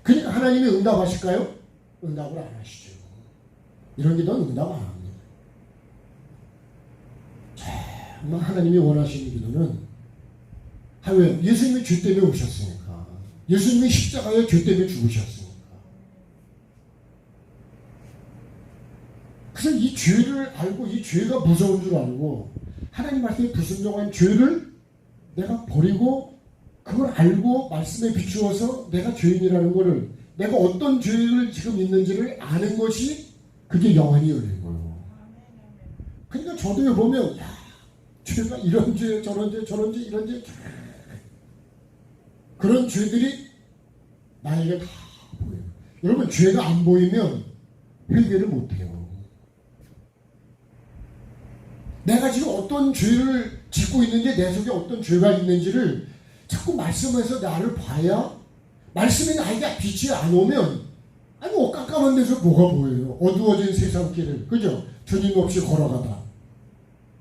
그러니까 하나님이 응답하실까요? 응답을 안 하시죠. 이런 기도는 응답 안 합니다. 정말 하나님이 원하시는 기도는 왜? 예수님이 죄 때문에 오셨으니까. 예수님이 십자가에 죄 때문에 죽으셨으니까. 그 그래서 이 죄를 알고 이 죄가 무서운 줄 알고 하나님 말씀에 불순종한 죄를 내가 버리고 그걸 알고 말씀에 비추어서 내가 죄인이라는 것을 내가 어떤 죄를 지금 있는지를 아는 것이 그게 영안이 열린 거예요. 그러니까 저도 보면 야 죄가 이런 죄 저런 죄 저런 죄 이런 죄 그런 죄들이 나에게 다 보여요. 여러분 죄가 안 보이면 회개를 못해요. 내가 지금 어떤 죄를 짓고 있는지 내 속에 어떤 죄가 있는지를 자꾸 말씀에서 나를 봐야 말씀이 나에게 빛이 안 오면 아니 뭐 깜깜한 데서 뭐가 보여요. 어두워진 세상길을 그죠? 주님 없이 걸어가다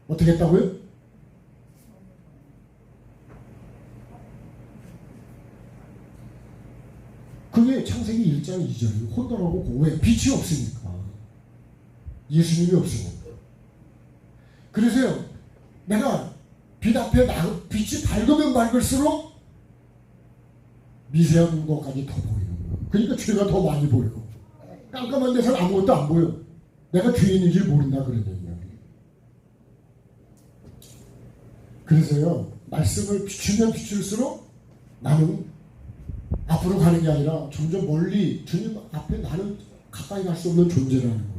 어떻게 했다고요? 그게 창세기 1장 2절이에요. 혼돈하고 고왜 빛이 없으니까 예수님이 없으니까. 그래서요 내가 빛 앞에 빛이 밝으면 밝을수록 미세한 것까지 더 보이는 거예요. 그러니까 죄가 더 많이 보이고 깜깜한 데서는 아무것도 안 보여. 내가 죄인인 줄 모른다 그런 얘기야. 그래서요 말씀을 비추면 비출수록 나는 앞으로 가는 게 아니라 점점 멀리 주님 앞에 나는 가까이 갈 수 없는 존재라는 거예요.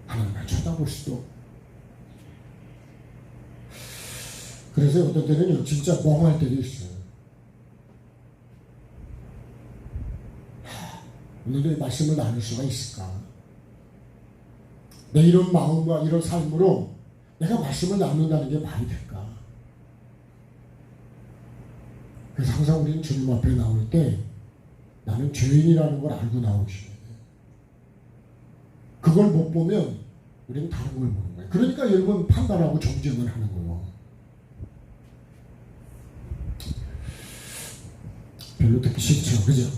하나님을 쳐다볼 수도. 그래서 어떤 때는 진짜 멍할 때도 있어요. 오늘도 말씀을 나눌 수가 있을까? 내 이런 마음과 이런 삶으로 내가 말씀을 나눈다는 게 말이 될까? 그래서 항상 우리는 주님 앞에 나올 때 나는 죄인이라는 걸 알고 나오셔야 돼. 그걸 못 보면 우리는 다른 걸 보는 거예요. 그러니까 여러분 판단하고 정죄를 하는 거예요. 별로 듣기 싫죠, 그죠?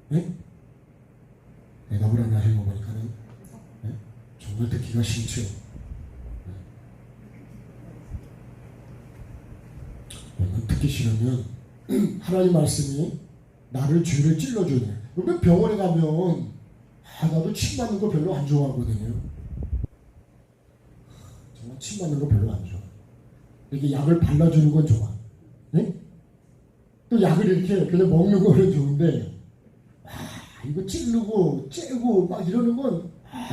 네? 대답을 하나 해보니까는 네? 정말 듣기가 싫죠. 네. 듣기 싫으면 하나님 말씀이 나를 죄를 찔러주네. 그러면 병원에 가면 나도 침 맞는 거 별로 안 좋아하거든요. 정말 침 맞는 거 별로 안 좋아. 이렇게 약을 발라주는 건 좋아. 네? 또 약을 이렇게 그냥 먹는 거는 좋은데 이거 찌르고 째고 막 이러는 건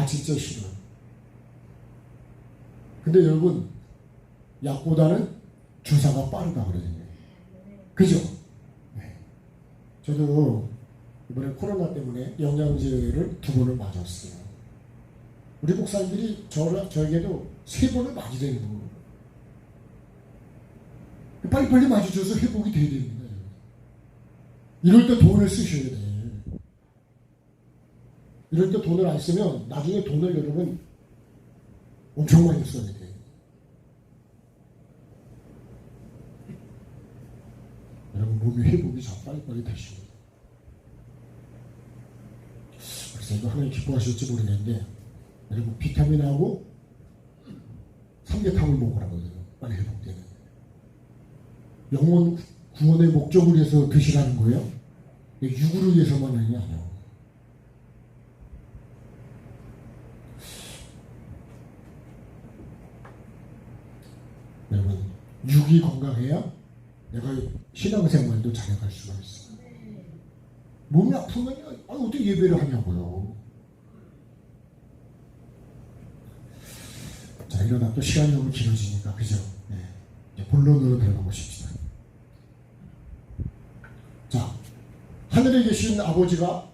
진짜 싫어. 근데 여러분 약보다는 주사가 빠르다 그러잖아요. 그죠? 네. 저도 이번에 코로나 때문에 영양제를 2번을 맞았어요. 우리 목사님들이 저에게도 3번을 맞으라는 거예요. 빨리빨리 맞아줘서 회복이 돼야 됩니다. 이럴 때 돈을 쓰셔야 돼. 이럴 때 돈을 안 쓰면 나중에 돈을 여러분 엄청 많이 써야 돼. 여러분 몸이 회복이 잘 빨리빨리 되십니다. 그래서 이거 하나님 기뻐하실지 모르겠는데 여러분 비타민하고 삼계탕을 먹으라고 해요. 빨리 회복되는. 영혼 구원의 목적을 위해서 드시라는 거예요. 육으로 위해서만 하는 게 아니에요. 여러분 육이 건강해야 내가 신앙생활도 잘해갈 수가 있어요. 몸이 아프면 어떻게 예배를 하냐고요. 자, 일어나 또 시간이 너무 길어지니까 그죠? 네. 이제 본론으로 들어가 보십시다. 자, 하늘에 계신 아버지가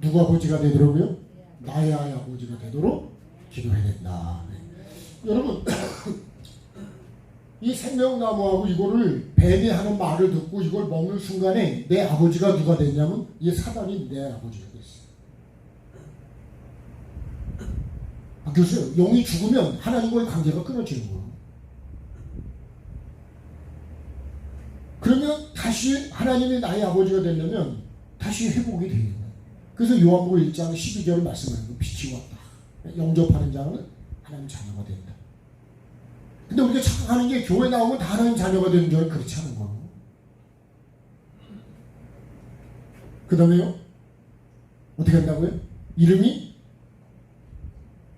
누구 아버지가 되더라고요? 나의 아버지가 되도록 기도해야 된다. 네. 여러분 이 생명나무하고 이거를 뱀이 하는 말을 듣고 이걸 먹는 순간에 내 아버지가 누가 됐냐면 이 사단이 내 아버지가 됐어요. 교수요, 영이 죽으면 하나님과의 관계가 끊어지는 거예요. 그러면 다시 하나님이 나의 아버지가 되려면 다시 회복이 되는 거예요. 그래서 요한복음 1장 12절 말씀하는 거 빛이 왔다. 영접하는 자는 하나님 자녀가 된다. 근데 우리가 착각하는 게 교회 나오면 다 하나님 자녀가 되는 줄 알고 그렇지 않은 거예요. 그 다음에요 어떻게 한다고요? 이름이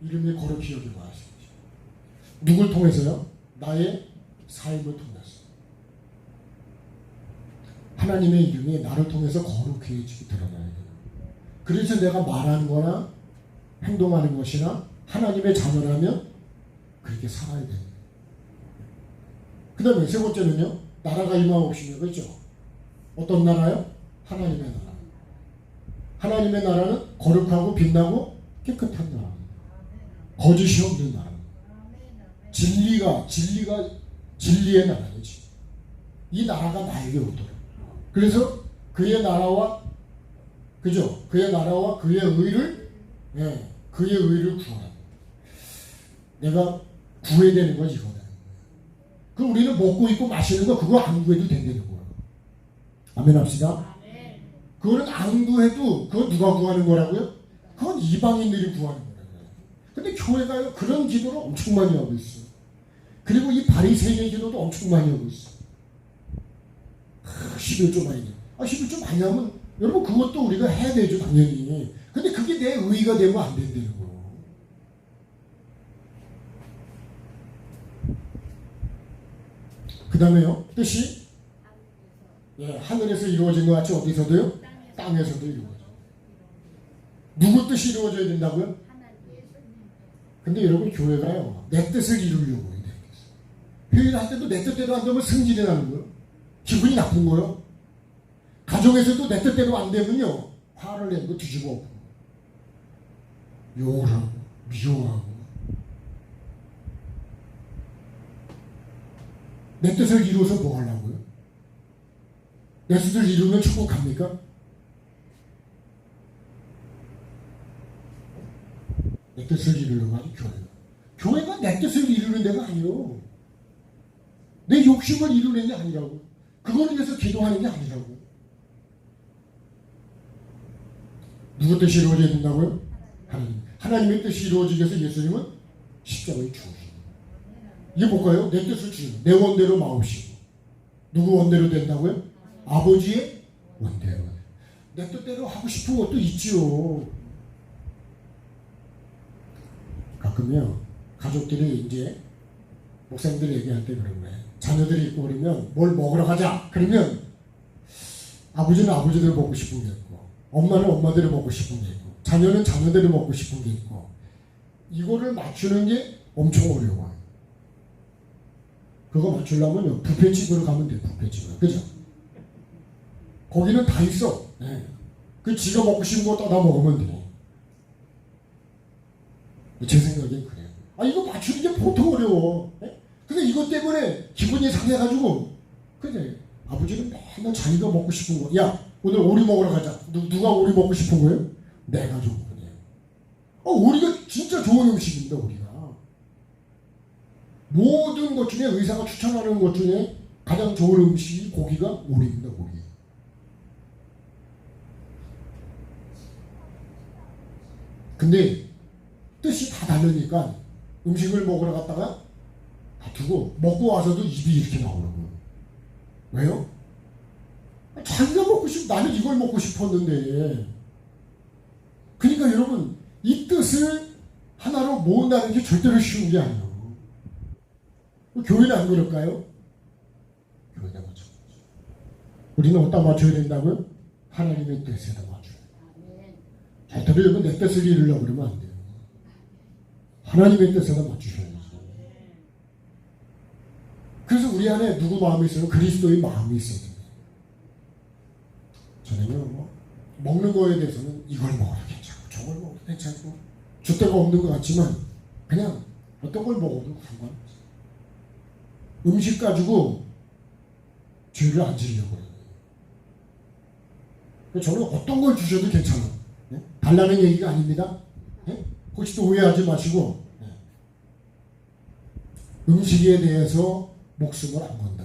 거룩히 여기고 하시죠. 누굴 통해서요? 나의 삶을 통해서. 하나님의 이름이 나를 통해서 거룩해지게 드러나야 돼요. 그래서 내가 말하는 거나 행동하는 것이나 하나님의 자녀라면 그렇게 살아야 돼요. 그 다음에 세 번째는요, 나라가 임하옵시며, 그렇죠? 어떤 나라요? 하나님의 나라. 하나님의 나라는 거룩하고 빛나고 깨끗한 나라. 거짓이 없는 나라. 진리의 나라이지. 이 나라가 나에게 오도록. 그래서 그의 나라와, 그죠? 그의 나라와 그의 의를, 그의 의를 구하라. 내가 구해야 되는 건 이거다. 그 우리는 먹고 입고 마시는 거 그거 안 구해도 된다는 거야. 아멘 합시다. 그거는 안 구해도 그건 누가 구하는 거라고요? 그건 이방인들이 구하는 거라고요. 근데 교회가요 그런 기도를 엄청 많이 하고 있어요. 그리고 이 바리새인의 기도도 엄청 많이 하고 있어요. 11조 많이 돼. 11조 많이 하면 여러분 그것도 우리가 해야 되죠 당연히. 근데 그게 내 의의가 되면 안 된다는 거예요. 그 다음에요 뜻이 하늘에서 이루어진 것 같이 어디서도요? 땅에서도 이루어져. 누구 뜻이 이루어져야 된다고요? 근데 여러분 교회가요 내 뜻을 이루려고 해요. 회의를 할 때도 내 뜻대로 안 되면 승질이 나는 거예요. 기분이 나쁜 거예요. 가정에서도 내 뜻대로 안 되면요 화를 내고 뒤집어 엎고 욕을 하고 미워하고. 내 뜻을 이루어서 뭐 하려고요? 내 뜻을 이루면 천국 갑니까? 내 뜻을 이루려고 하는 교회가 내 뜻을 이루는 데가 아니에요. 내 욕심을 이루는 게 아니라고. 그걸 위해서 기도하는 게 아니라고. 누구 뜻이 이루어져야 된다고요? 하나님의 뜻이 이루어지기 위해서 예수님은 십자가에 죽으셨어요. 이게 뭘까요? 내 뜻을 주시고 내 원대로 마옵시고. 누구 원대로 된다고요? 아버지의 원대로. 내 뜻대로 하고 싶은 것도 있지요. 가끔요 가족들이 이제 목사님들이 얘기할 때 그런 거예요. 자녀들이 있고 그러면 뭘 먹으러 가자 그러면 아버지는 아버지대로 먹고 싶은 게 있고 엄마는 엄마대로 먹고 싶은 게 있고 자녀는 자녀대로 먹고 싶은 게 있고 이거를 맞추는 게 엄청 어려워요. 그거 맞추려면요 뷔페집으로 가면 돼요. 뷔페집으로. 그죠? 거기는 다 있어. 그 지가 먹고 싶은 거 떠다 먹으면 돼요. 제 생각엔 그래요. 이거 맞추는 게 보통 어려워. 근데 이것 때문에 기분이 상해가지고 근데 아버지는 맨날 자기가 먹고 싶은 거. 야 오늘 오리 먹으러 가자. 누가 오리 먹고 싶은 거예요? 내가 좋은 거예요. 오리가 진짜 좋은 음식입니다. 오리가 모든 것 중에 의사가 추천하는 것 중에 가장 좋은 음식이 고기가 오리입니다. 고기. 근데 뜻이 다 다르니까 음식을 먹으러 갔다가 두고 먹고 와서도 입이 이렇게 나오는 거예요. 왜요? 자기가 먹고 나는 이걸 먹고 싶었는데. 그러니까 여러분 이 뜻을 하나로 모은다는 게 절대로 쉬운 게 아니에요. 교회는 안 그럴까요? 교회다 맞춰. 우리는 어디다 맞춰야 된다고요? 하나님의 뜻에다 맞춰요. 절대로 여러분 내 뜻을 이루려고 그러면 안 돼요. 하나님의 뜻에다 맞추셔야죠. 그래서 우리 안에 누구 마음이 있어요? 그리스도의 마음이 있어요. 저는요 먹는 거에 대해서는 이걸 먹어도 괜찮고 저걸 먹어도 괜찮고 줏대가 없는 것 같지만 그냥 어떤 걸 먹어도 상관없어요. 음식 가지고 죄를 안 지으려고 해요. 저는 어떤 걸 주셔도 괜찮아요. 달라는 얘기가 아닙니다. 혹시 또 오해하지 마시고 음식에 대해서 목숨을 안 건다.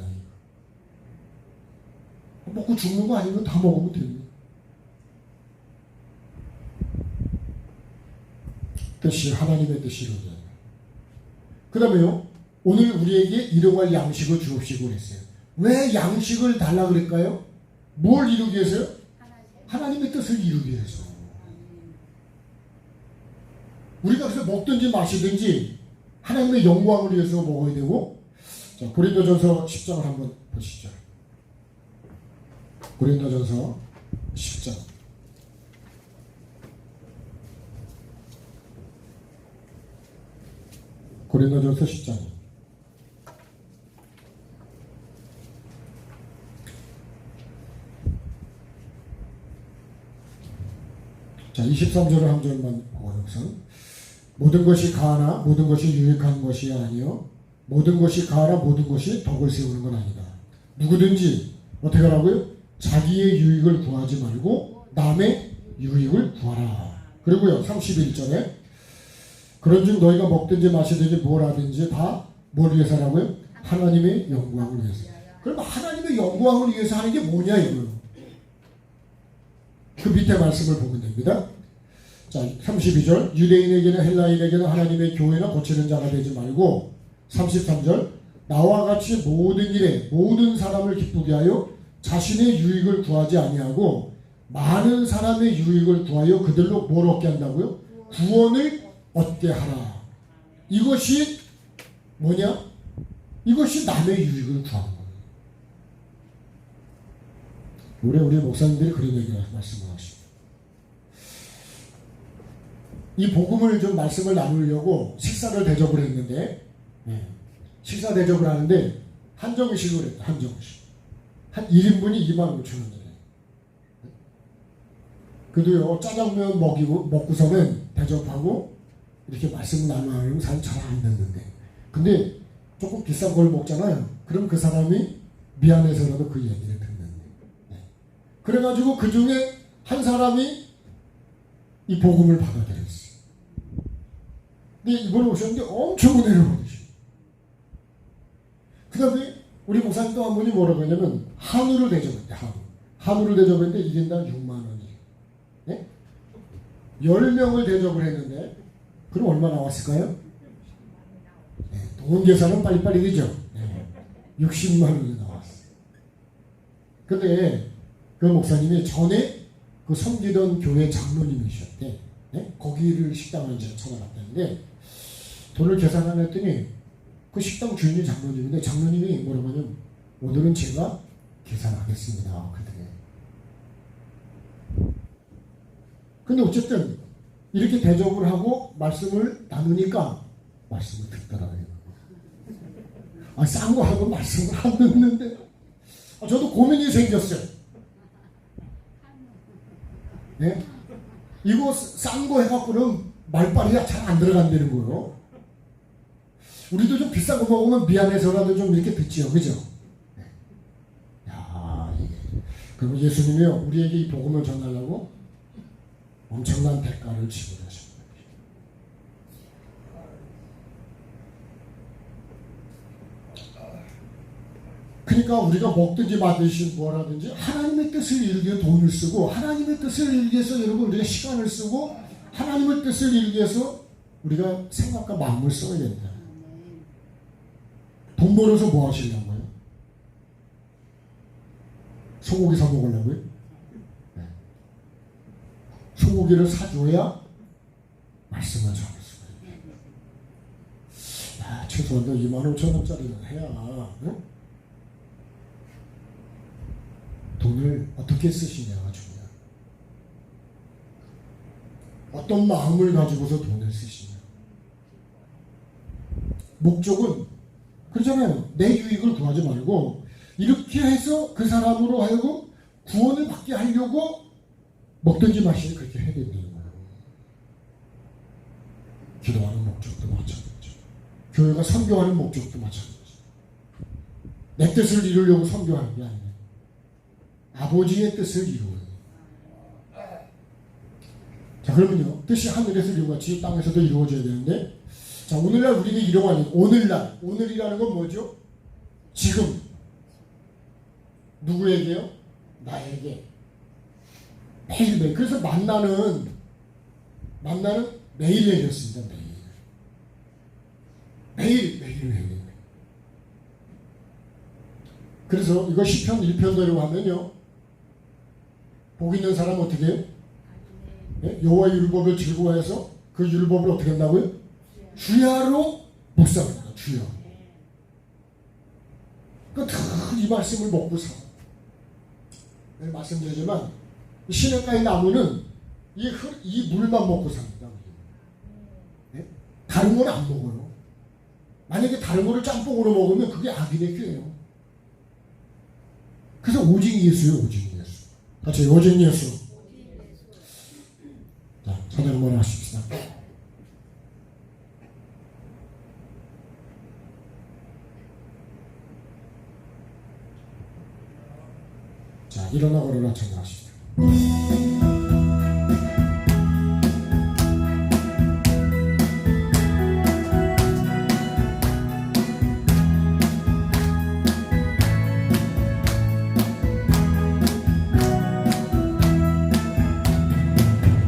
먹고 죽는 거 아니면 다 먹으면 됩니다. 뜻이 하나님의 뜻이로죠. 그 다음에요. 오늘 우리에게 일용할 양식을 주옵시고 그랬어요. 왜 양식을 달라 그럴까요? 뭘 이루기 위해서요? 하나님의 뜻을 이루기 위해서. 우리가 그래서 먹든지 마시든지 하나님의 영광을 위해서 먹어야 되고. 자, 고린도전서 10장을 한번 보시죠. 고린도전서 10장. 고린도전서 10장. 자, 23절을 한 절만 보고요. 모든 것이 가하나 모든 것이 유익한 것이 아니요 모든 것이 가하나 모든 것이 덕을 세우는 건 아니다. 누구든지 어떻게 하라고요? 자기의 유익을 구하지 말고 남의 유익을 구하라. 그리고요 31절에 그런즉 너희가 먹든지 마시든지 뭘 하든지 다 뭘 위해서 하라고요? 하나님의 영광을 위해서. 그럼 하나님의 영광을 위해서 하는 게 뭐냐 이거요. 그 밑에 말씀을 보면 됩니다. 자, 32절 유대인에게는 헬라인에게는 하나님의 교회나 고치는 자가 되지 말고 33절 나와 같이 모든 일에 모든 사람을 기쁘게 하여 자신의 유익을 구하지 아니하고 많은 사람의 유익을 구하여 그들로 뭘 얻게 한다고요? 구원을 얻게 하라. 이것이 뭐냐? 이것이 남의 유익을 구하는 거예요. 우리 목사님들이 그런 얘기를 말씀을 하십니다. 이 복음을 좀 말씀을 나누려고 식사를 대접을 했는데 식사 대접을 하는데 한정식으로 했다. 한정식. 한 1인분이 25,000원이래. 그래도요 짜장면 먹고서는 대접하고 이렇게 말씀을 나누면 사람 잘 안 듣는데 근데 조금 비싼 걸 먹잖아요. 그럼 그 사람이 미안해서라도 그 얘기를 듣는데 그래가지고 그 중에 한 사람이 이 복음을 받아들였어요. 근데 이번에 오셨는데 엄청 은혜를 받으시고 그 다음에 우리 목사님 또 한 분이 뭐라고 하냐면 한우를 대접했대. 한우를 대접했는데 1인당 6만원이에요. 네? 10명을 대접을 했는데 그럼 얼마 나왔을까요? 네, 돈 계산은 빨리빨리 되죠. 네, 60만원이 나왔어요. 근데 그 목사님이 전에 그 섬기던 교회 장로님이셨대. 네? 거기를 식당을 이제 찾아갔다는데 돈을 계산 안 했더니 그 식당 주인이 장로님인데 장로님이 뭐라고 하냐면 오늘은 제가 계산하겠습니다. 그랬더니 근데 어쨌든 이렇게 대접을 하고 말씀을 나누니까 말씀을 듣더라고요. 싼 거 하고 말씀을 안 듣는데 저도 고민이 생겼어요. 네? 이거 싼 거 해갖고는 말빨이가 잘 안 들어간다는 거예요. 우리도 좀 비싼 거 먹으면 미안해서라도 좀 이렇게 듣지요. 그죠? 네. 야, 그럼 예수님이요, 우리에게 이 복음을 전하려고 엄청난 대가를 지불하셨습니다. 그러니까 우리가 먹든지 마든지 뭐라든지 하나님의 뜻을 이루기 위해 돈을 쓰고 하나님의 뜻을 이루기 위해서 여러분 우리가 시간을 쓰고 하나님의 뜻을 이루기 위해서 우리가 생각과 마음을 써야 된다. 돈 벌어서 뭐 하시려고요? 소고기 사 먹으려고요? 네. 소고기를 사줘야 말씀을 전할 수가 있어요. 야, 최소한도 25,000원짜리는 해야 응? 돈을 어떻게 쓰시냐가 중요해요. 어떤 마음을 가지고서 돈을 쓰시냐. 목적은 그렇잖아요. 내 유익을 구하지 말고 이렇게 해서 그 사람으로 하여금 구원을 받게 하려고 먹든지 마시든지 그렇게 해야 된다는 거예요. 기도하는 목적도 마찬가지죠. 교회가 선교하는 목적도 마찬가지죠. 내 뜻을 이루려고 선교하는 게 아니에요. 아버지의 뜻을 이루어요. 자, 그러면요. 뜻이 하늘에서 이루어같이 땅에서도 이루어져야 되는데 자, 오늘날 우리가 이러고 하니 오늘이라는 건 뭐죠? 지금 누구에게요? 나에게 매일매일. 그래서 만나는 매일 얘기였습니다. 매일. 그래서 이거 시편 1편대로 하면요 복 있는 사람 어떻게 해요? 예? 여호와 율법을 즐거워해서 그 율법을 어떻게 한다고요? 주야로 묵상합니다. 주야. 그러니까 이 말씀을 먹고 살아. 네, 말씀드리지만 시냇가의 나무는 이 물만 먹고 삽니다. 네? 다른 건 안 먹어요. 만약에 다른 거를 짬뽕으로 먹으면 그게 악인의 꾀예요. 그래서 오직 예수예요. 오직 예수. 같이 오직 예수. 자, 찬양 한번 하십시다. 자, 일어나 걸어라 찬양하십시다.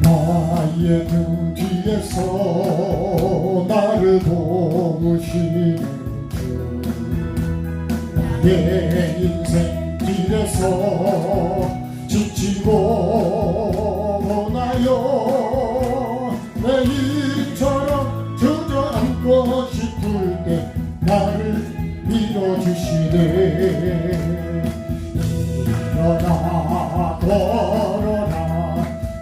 나의 등 뒤에서 나를 도우시는 주, 나의 인생 길에서 지치고 나요 내일처럼 주저앉고 싶을 때 나를 밀어주시네. 일어나 걸어라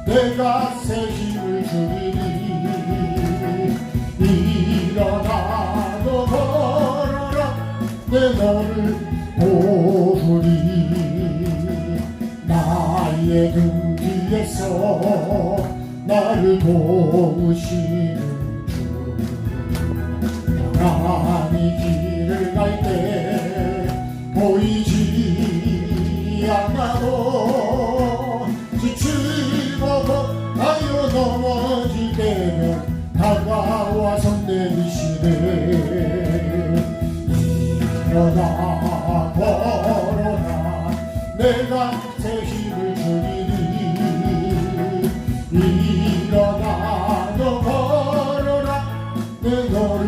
내가 새 힘을 주리니. 일어나 너 걸어라 내 너를 보으리. 나의 등 뒤에서 나를 도우시는 주, 나란히 길을 갈 때 보이지 않아도 지치고 하여 넘어질 때면 다가와서 내리시네. 일어나 걸어라 내가 새 힘을 주리니. 일어나 너 걸어라 내 너를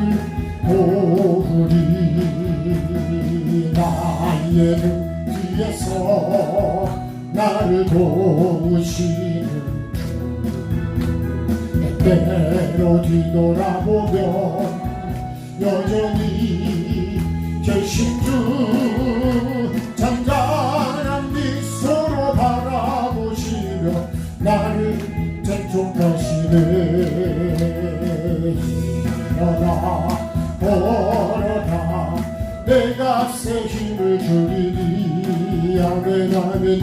보으리. 나의 등 뒤에서 나를 도우시는 주, 때때로 뒤돌아보면 여전히 계신 주, 잔잔한 미소로 바라보시며 나를 재촉하시네. 일어나 걸어라 내가 새 힘을 주리니. 아멘 아멘.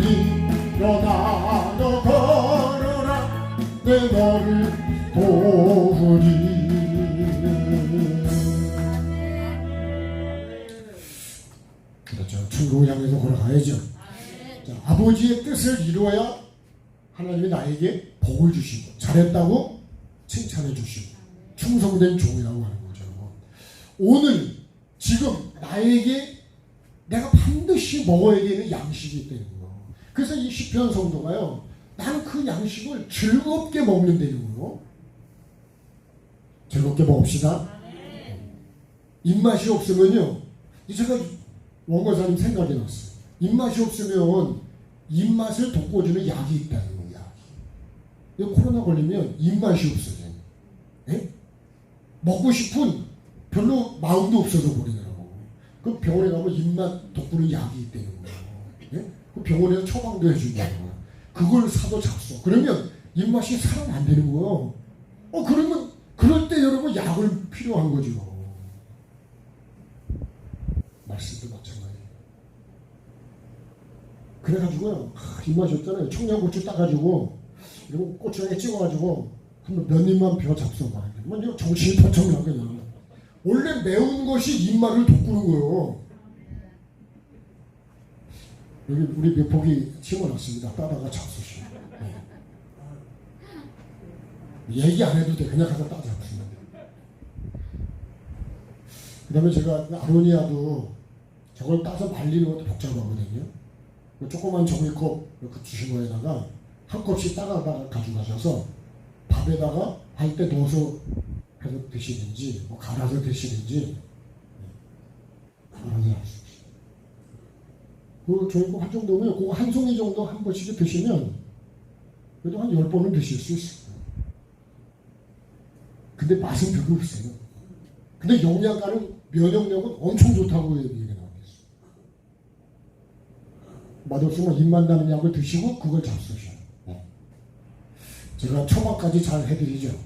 일어나 너 걸어라 내 너를 도우리. 그렇죠. 천국을 향해서 걸어가야죠. 자, 아버지의 뜻을 이루어야 하나님이 나에게 복을 주시고 잘했다고 칭찬해 주시고 충성된 종이라고 하는 거죠. 오늘 지금 나에게 내가 반드시 먹어야 되는 양식이 있다는 거예요. 그래서 이 시편 성도가요, 나는 그 양식을 즐겁게 먹는다는 거예요. 즐겁게 먹읍시다. 입맛이 없으면요, 제가 원고사님 생각이 났어요. 입맛이 없으면 입맛을 돋궈주는 약이 있다는 거예요. 약이. 코로나 걸리면 입맛이 없어져요. 네? 먹고 싶은 별로 마음도 없어져 버리더라고. 그럼 병원에 가면 입맛 돋구는 약이 있다는 거예요. 네? 그 병원에서 처방도 해준다는 거예요. 그걸 사도 잡숴. 그러면 입맛이 살아난다는 거예요. 그러면 그럴 때 여러분 약을 필요한 거죠. 말씀도 마찬가지예요. 그래가지고요, 입맛이 없잖아요. 청양고추 따가지고 그리고 고추장에 찍어가지고 한번 몇 입만 비워 잡숴봐. 이거 정신이 번쩍 나거든요. 원래 매운 것이 입맛을 돋구는 거예요. 여기 우리 몇 포기 심어놨습니다. 따다가 잡수시오. 네. 얘기 안 해도 돼. 그냥 가서 따 잡수면 돼. 그 다음에 제가 아로니아도 저걸 따서 말리는 것도 복잡하거든요. 조그만 종이컵 그 주신 거에다가 한 컵씩 따가다가 가져가셔서 밥에다가 할 때 넣어서 해서 드시는지 뭐 갈아서 드시는지 알아서 하십시오. 그 종이컵 한 정도면 그거 한 송이 정도 한 번씩 드시면 그래도 한 10번은 드실 수 있어요. 근데 맛은 별로 없어요. 근데 영양가는 면역력은 엄청 좋다고 얘기가 나오고 있어요. 맛없으면 입만 나는 약을 드시고 그걸 잡수셔요. 제가 처방까지 잘 해드리죠.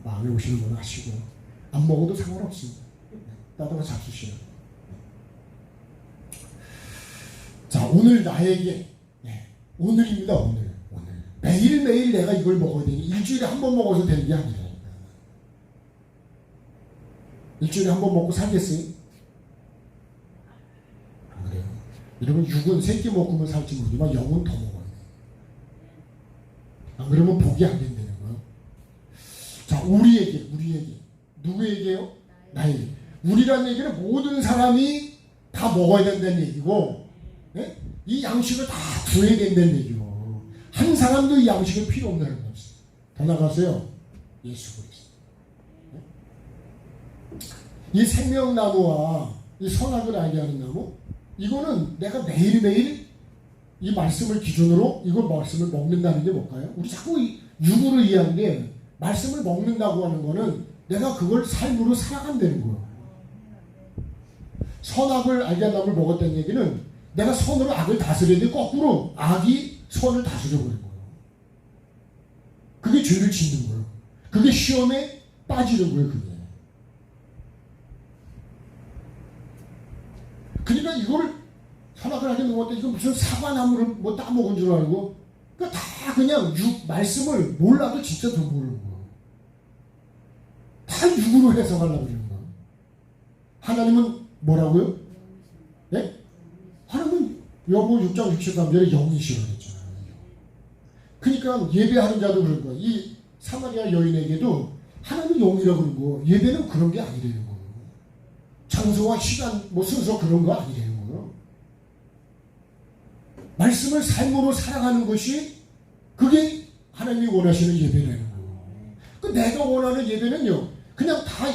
마음에 오시는 건 하시고 안 먹어도 상관없습니다. 따다가 잡수셔요. 자, 오늘 나에게 오늘입니다. 오늘 매일매일 내가 이걸 먹어야 되니 일주일에 한 번 먹어서 되는 게 아니라 일주일에 한 번 먹고 살겠어요? 안 그래요? 여러분 육은 3끼 먹으면 살지 모르지만 영은 더 먹어야 돼요. 안 그러면 복이 안 된다는 거예요. 자, 우리에게 누구에게요? 나에게. 우리란 얘기는 모든 사람이 다 먹어야 된다는 얘기고 이 양식을 다 구해야 된다는 얘기요. 한 사람도 이 양식이 필요 없는 사람이 없어요. 더 나가서요. 예수 그리스도. 이 생명나무와 이 선악을 알게 하는 나무, 이거는 내가 매일매일 이 말씀을 기준으로 이걸 말씀을 먹는다는 게 뭘까요? 우리 자꾸 육으로 이해하는 게 말씀을 먹는다고 하는 거는 내가 그걸 삶으로 살아간다는 거예요. 선악을 알게 한 나무를 먹었다는 얘기는 내가 선으로 악을 다스려야 돼. 거꾸로 악이 선을 다스려버린 거예요. 그게 죄를 짓는 거예요. 그게 시험에 빠지는 거예요. 그게. 그러니까 이걸 선악을 하게 먹었다. 이거 무슨 사과나무를 뭐 따먹은 줄 알고 그러니까 다 그냥 말씀을 몰라도 진짜 더 모르는 거예요. 다 육으로 해석하려고 그러는 거예요. 하나님은 뭐라고요? 네? 하나님은 요한복음 6장 63절에 영이시라고 했잖아요. 그러니까 예배하는 자도 그런 거예요. 이 사마리아 여인에게도 하나님은 영이라고 그런 거, 예배는 그런 게 아니라는 거예요. 장소와 시간, 뭐 순서 그런 거 아니라는 거예요. 말씀을 삶으로 살아가는 것이 그게 하나님이 원하시는 예배라는 거예요. 그 내가 원하는 예배는요, 그냥 다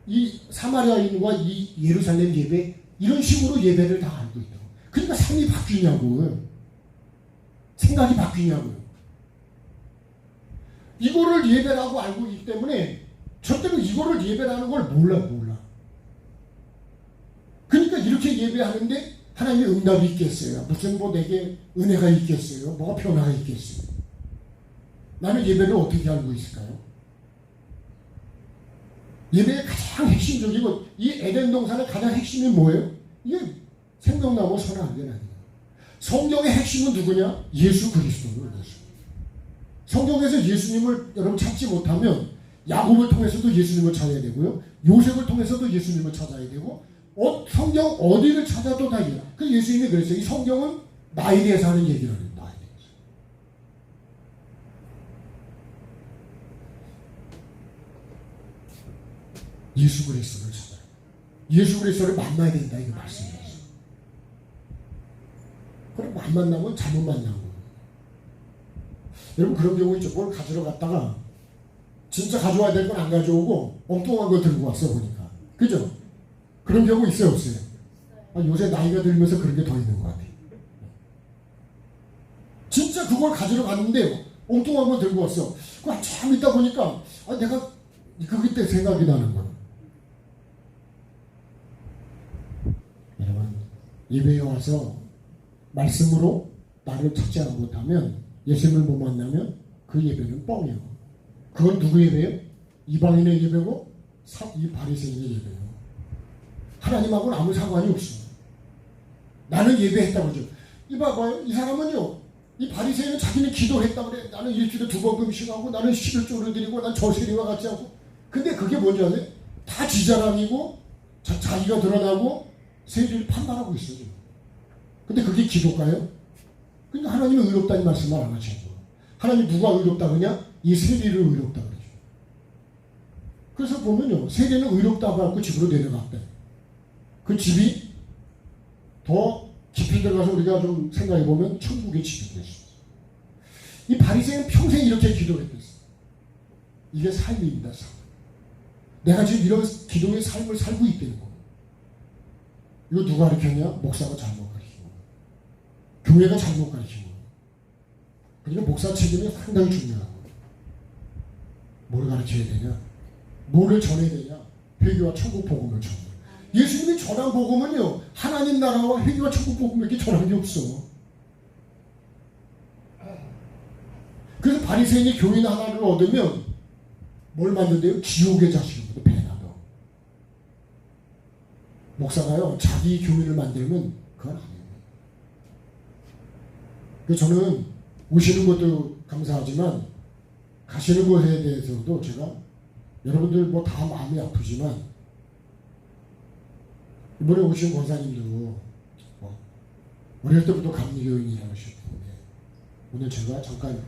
이 사마리아인과 이 예루살렘 예배 이런 식으로 예배를 다 알고 있다고. 그러니까 삶이 바뀌냐고요. 생각이 바뀌냐고요. 이거를 예배라고 알고 있기 때문에 절대로 이거를 예배라는 걸 몰라. 그러니까 이렇게 예배하는데 하나님의 응답이 있겠어요? 무슨 뭐 내게 은혜가 있겠어요? 뭐가 변화가 있겠어요? 나는 예배를 어떻게 알고 있을까요? 예배의 가장 핵심적이고 이 에덴 동산의 가장 핵심이 뭐예요? 이게 생명나무 선악이 아니에요. 성경의 핵심은 누구냐? 예수 그리스도는 예수. 성경에서 예수님을 여러분 찾지 못하면 야곱을 통해서도 예수님을 찾아야 되고요. 요셉을 통해서도 예수님을 찾아야 되고 성경 어디를 찾아도 다 이래요. 그래서 예수님이 그랬어요. 이 성경은 나에 대해서 하는 얘기를 해요. 나에 대해서. 예수 그리스도를 찾아요. 예수 그리스도를 만나야 된다. 이게 말씀이에요. 그럼 안 만나면 잘못 만나고. 여러분 그런 경우 있죠. 뭘 가지러 갔다가 진짜 가져와야 될 건 안 가져오고 엉뚱한 거 들고 왔어 보니까. 그죠? 그런 경우 있어요 없어요? 요새 나이가 들면서 그런 게 더 있는 것 같아요. 진짜 그걸 가지러 갔는데 엉뚱한 거 들고 왔어. 그 한참 있다 보니까 내가 그때 생각이 나는 거야. 여러분 예배에 와서 말씀으로 나를 찾지 못하면 예수님을 못 만나면 그 예배는 뻥이에요. 그건 누구 예배예요? 이방인의 예배고 이 바리새인의 예배예요. 하나님하고는 아무 상관이 없어요. 나는 예배했다고 그러죠. 이봐봐요. 이 사람은요. 이 바리새인은 자기는 기도했다고 그래. 나는 일주일에 2번 금식하고 나는 11조를 드리고 난 저세리와 같이 하고. 근데 그게 뭔지 아세요? 다 지자랑이고 자기가 드러나고 세리를 판단하고 있어요. 근데 그게 기도가요? 그러니까 하나님은 의롭다는 말씀을 안 하시고 하나님 누가 의롭다 그러냐? 이 세리를 의롭다 그러죠. 그래서 보면요. 세리는 의롭다고 하고 집으로 내려갔대. 그 집이 더 깊이 들어가서 우리가 좀 생각해보면 천국의 집이 됐어요. 이 바리새인은 평생 이렇게 기도했댔어요. 이게 삶입니다. 삶. 내가 지금 이런 기도의 삶을 살고 있다는 거예요. 이거 누가 가르쳤냐? 목사가 잘못 가르치고 교회가 잘못 가르치고 그러니까 목사 책임이 상당히 중요하고, 뭘 가르쳐야 되냐, 뭐를 전해야 되냐, 회개와 천국 복음을 전해. 예수님이 전한 복음은요, 하나님 나라와 회개와 천국 복음밖에 전한 게 없어. 그래서 바리새인이 교인 하나를 얻으면 뭘 만든대요? 지옥의 자식이거든, 배나도. 목사가요, 자기 교인을 만들면 그건 아니에요. 그래서 저는 오시는 것도 감사하지만 가시는 것에 대해서도 제가, 여러분들 뭐 다 마음이 아프지만 이번에 오신 권사님도 어릴 때부터 감리교인이라고 하셨는데, 오늘 제가 잠깐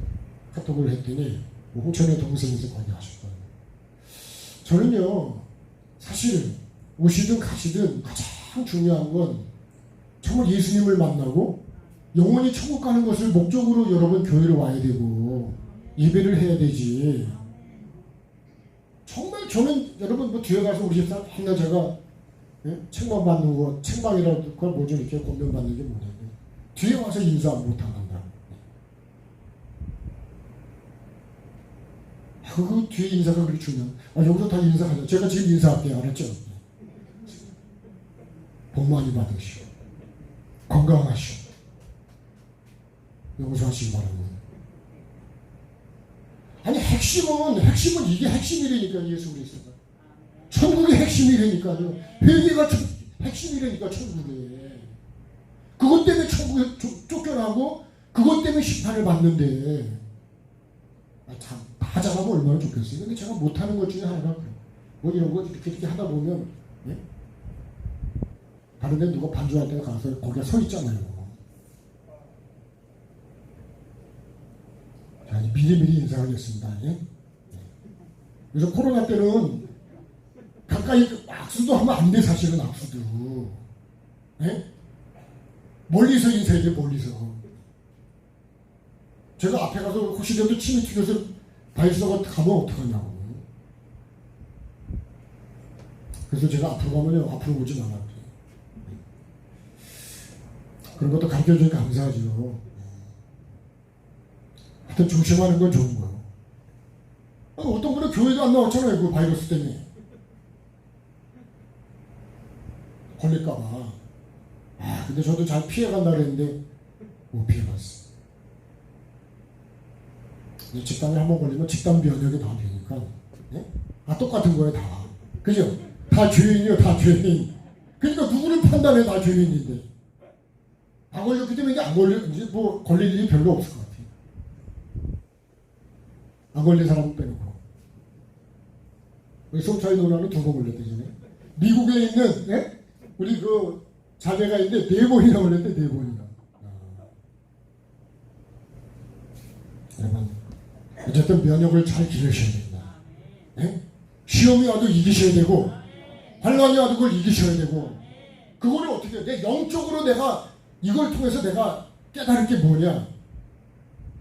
카톡을 했더니 홍천의 동생에서 거기 하셨거든요. 저는요, 사실 오시든 가시든 가장 중요한 건 정말 예수님을 만나고 영원히 천국 가는 것을 목적으로 여러분 교회로 와야 되고 예배를 해야 되지. 정말 저는 여러분 뭐 뒤에 가서 우리 집사람 맨날 제가 책망 받는 거, 책망이라도 그걸 뭐좀 이렇게 권면 받는 게 뭐냐면 뒤에 와서 인사 못 한다. 그 뒤에 인사가 그렇게 중요한. 여기서 다 인사하자. 제가 지금 인사할게요. 알았죠? 복 많이 받으시오. 건강하시오. 용서하시기 바랍니다. 아니 핵심은 이게 핵심이라니까. 예수 그리스도가 천국의 핵심이라니까요. 회개가 핵심이라니까. 천국에 그것 때문에 천국에 쫓겨나고 그것 때문에 심판을 받는데, 참 다 잘하면 얼마나 좋겠어요. 근데 제가 못하는 것 중에 하나가 뭐 이런 거 이렇게 하다 보면, 예? 다른 데 누가 반주할 때 가서 거기에 서 있잖아요. 자, 미리미리 인사하겠습니다. 예? 그래서 코로나 때는 가까이 악수도 하면 안 돼. 사실은 악수도. 예? 멀리서 인사해야 돼. 멀리서. 제가 앞에 가서 혹시라도 침이 튀겨서 바이러스가 가면 어떡하냐고. 그래서 제가 앞으로 가면요, 앞으로 오지 말아요. 그런 것도 가르쳐주니까 감사하죠. 하여튼 조심하는 건 좋은 거예요. 어떤 분은 교회도 안 나왔잖아요. 그 바이러스 때문에. 걸릴까봐. 근데 저도 잘 피해간다 그랬는데 못 피해갔어. 집단에 한번 걸리면 집단 면역이 다 되니까. 네? 똑같은 거예요, 다. 그죠? 다 죄인이요, 다 죄인. 그러니까 누구를 판단해, 다 죄인인데. 안 걸렸기 때문에 이제 안 걸리지, 뭐, 걸릴 일이 별로 없을 것 같아요. 안 걸린 사람은 빼놓고. 우리 송차이 누나는 2번 걸렸대잖아요. 미국에 있는, 네? 우리 그 자매가 있는데 4번이나 걸렸대, 4번이나. 여러분, 어쨌든 면역을 잘 기르셔야 된다. 네? 시험이 와도 이기셔야 되고, 환란이 와도 그걸 이기셔야 되고, 그거를 어떻게 해? 내 영적으로 내가 이걸 통해서 내가 깨달을 게 뭐냐?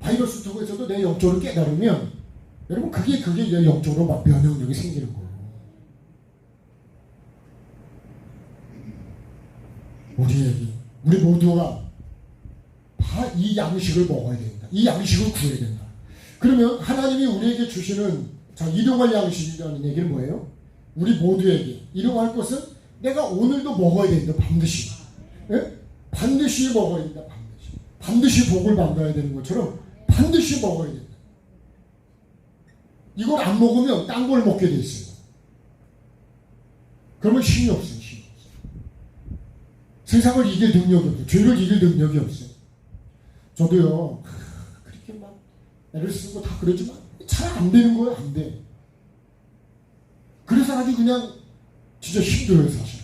바이러스 통해서도 내 영적으로 깨달으면, 여러분 그게 이제 영적으로 막 면역력이 생기는 거예요. 우리 모두가 다 이 양식을 먹어야 된다. 이 양식을 구해야 된다. 그러면 하나님이 우리에게 주시는 일용할 양식이라는 얘기는 뭐예요? 우리 모두에게 일용할 것은 내가 오늘도 먹어야 된다. 반드시. 예? 반드시 먹어야 된다. 반드시 복을 받아야 되는 것처럼 반드시 먹어야 된다. 이걸 안 먹으면 딴 걸 먹게 돼 있어요. 그러면 힘이 없어요. 힘이 없어요. 세상을 이길 능력이 없어요. 죄를 이길 능력이 없어요. 저도요, 그렇게 막 애를 쓰고 다 그러지만 잘 안 되는 거예요. 안 돼. 그래서 아주 그냥 진짜 힘들어요. 사실.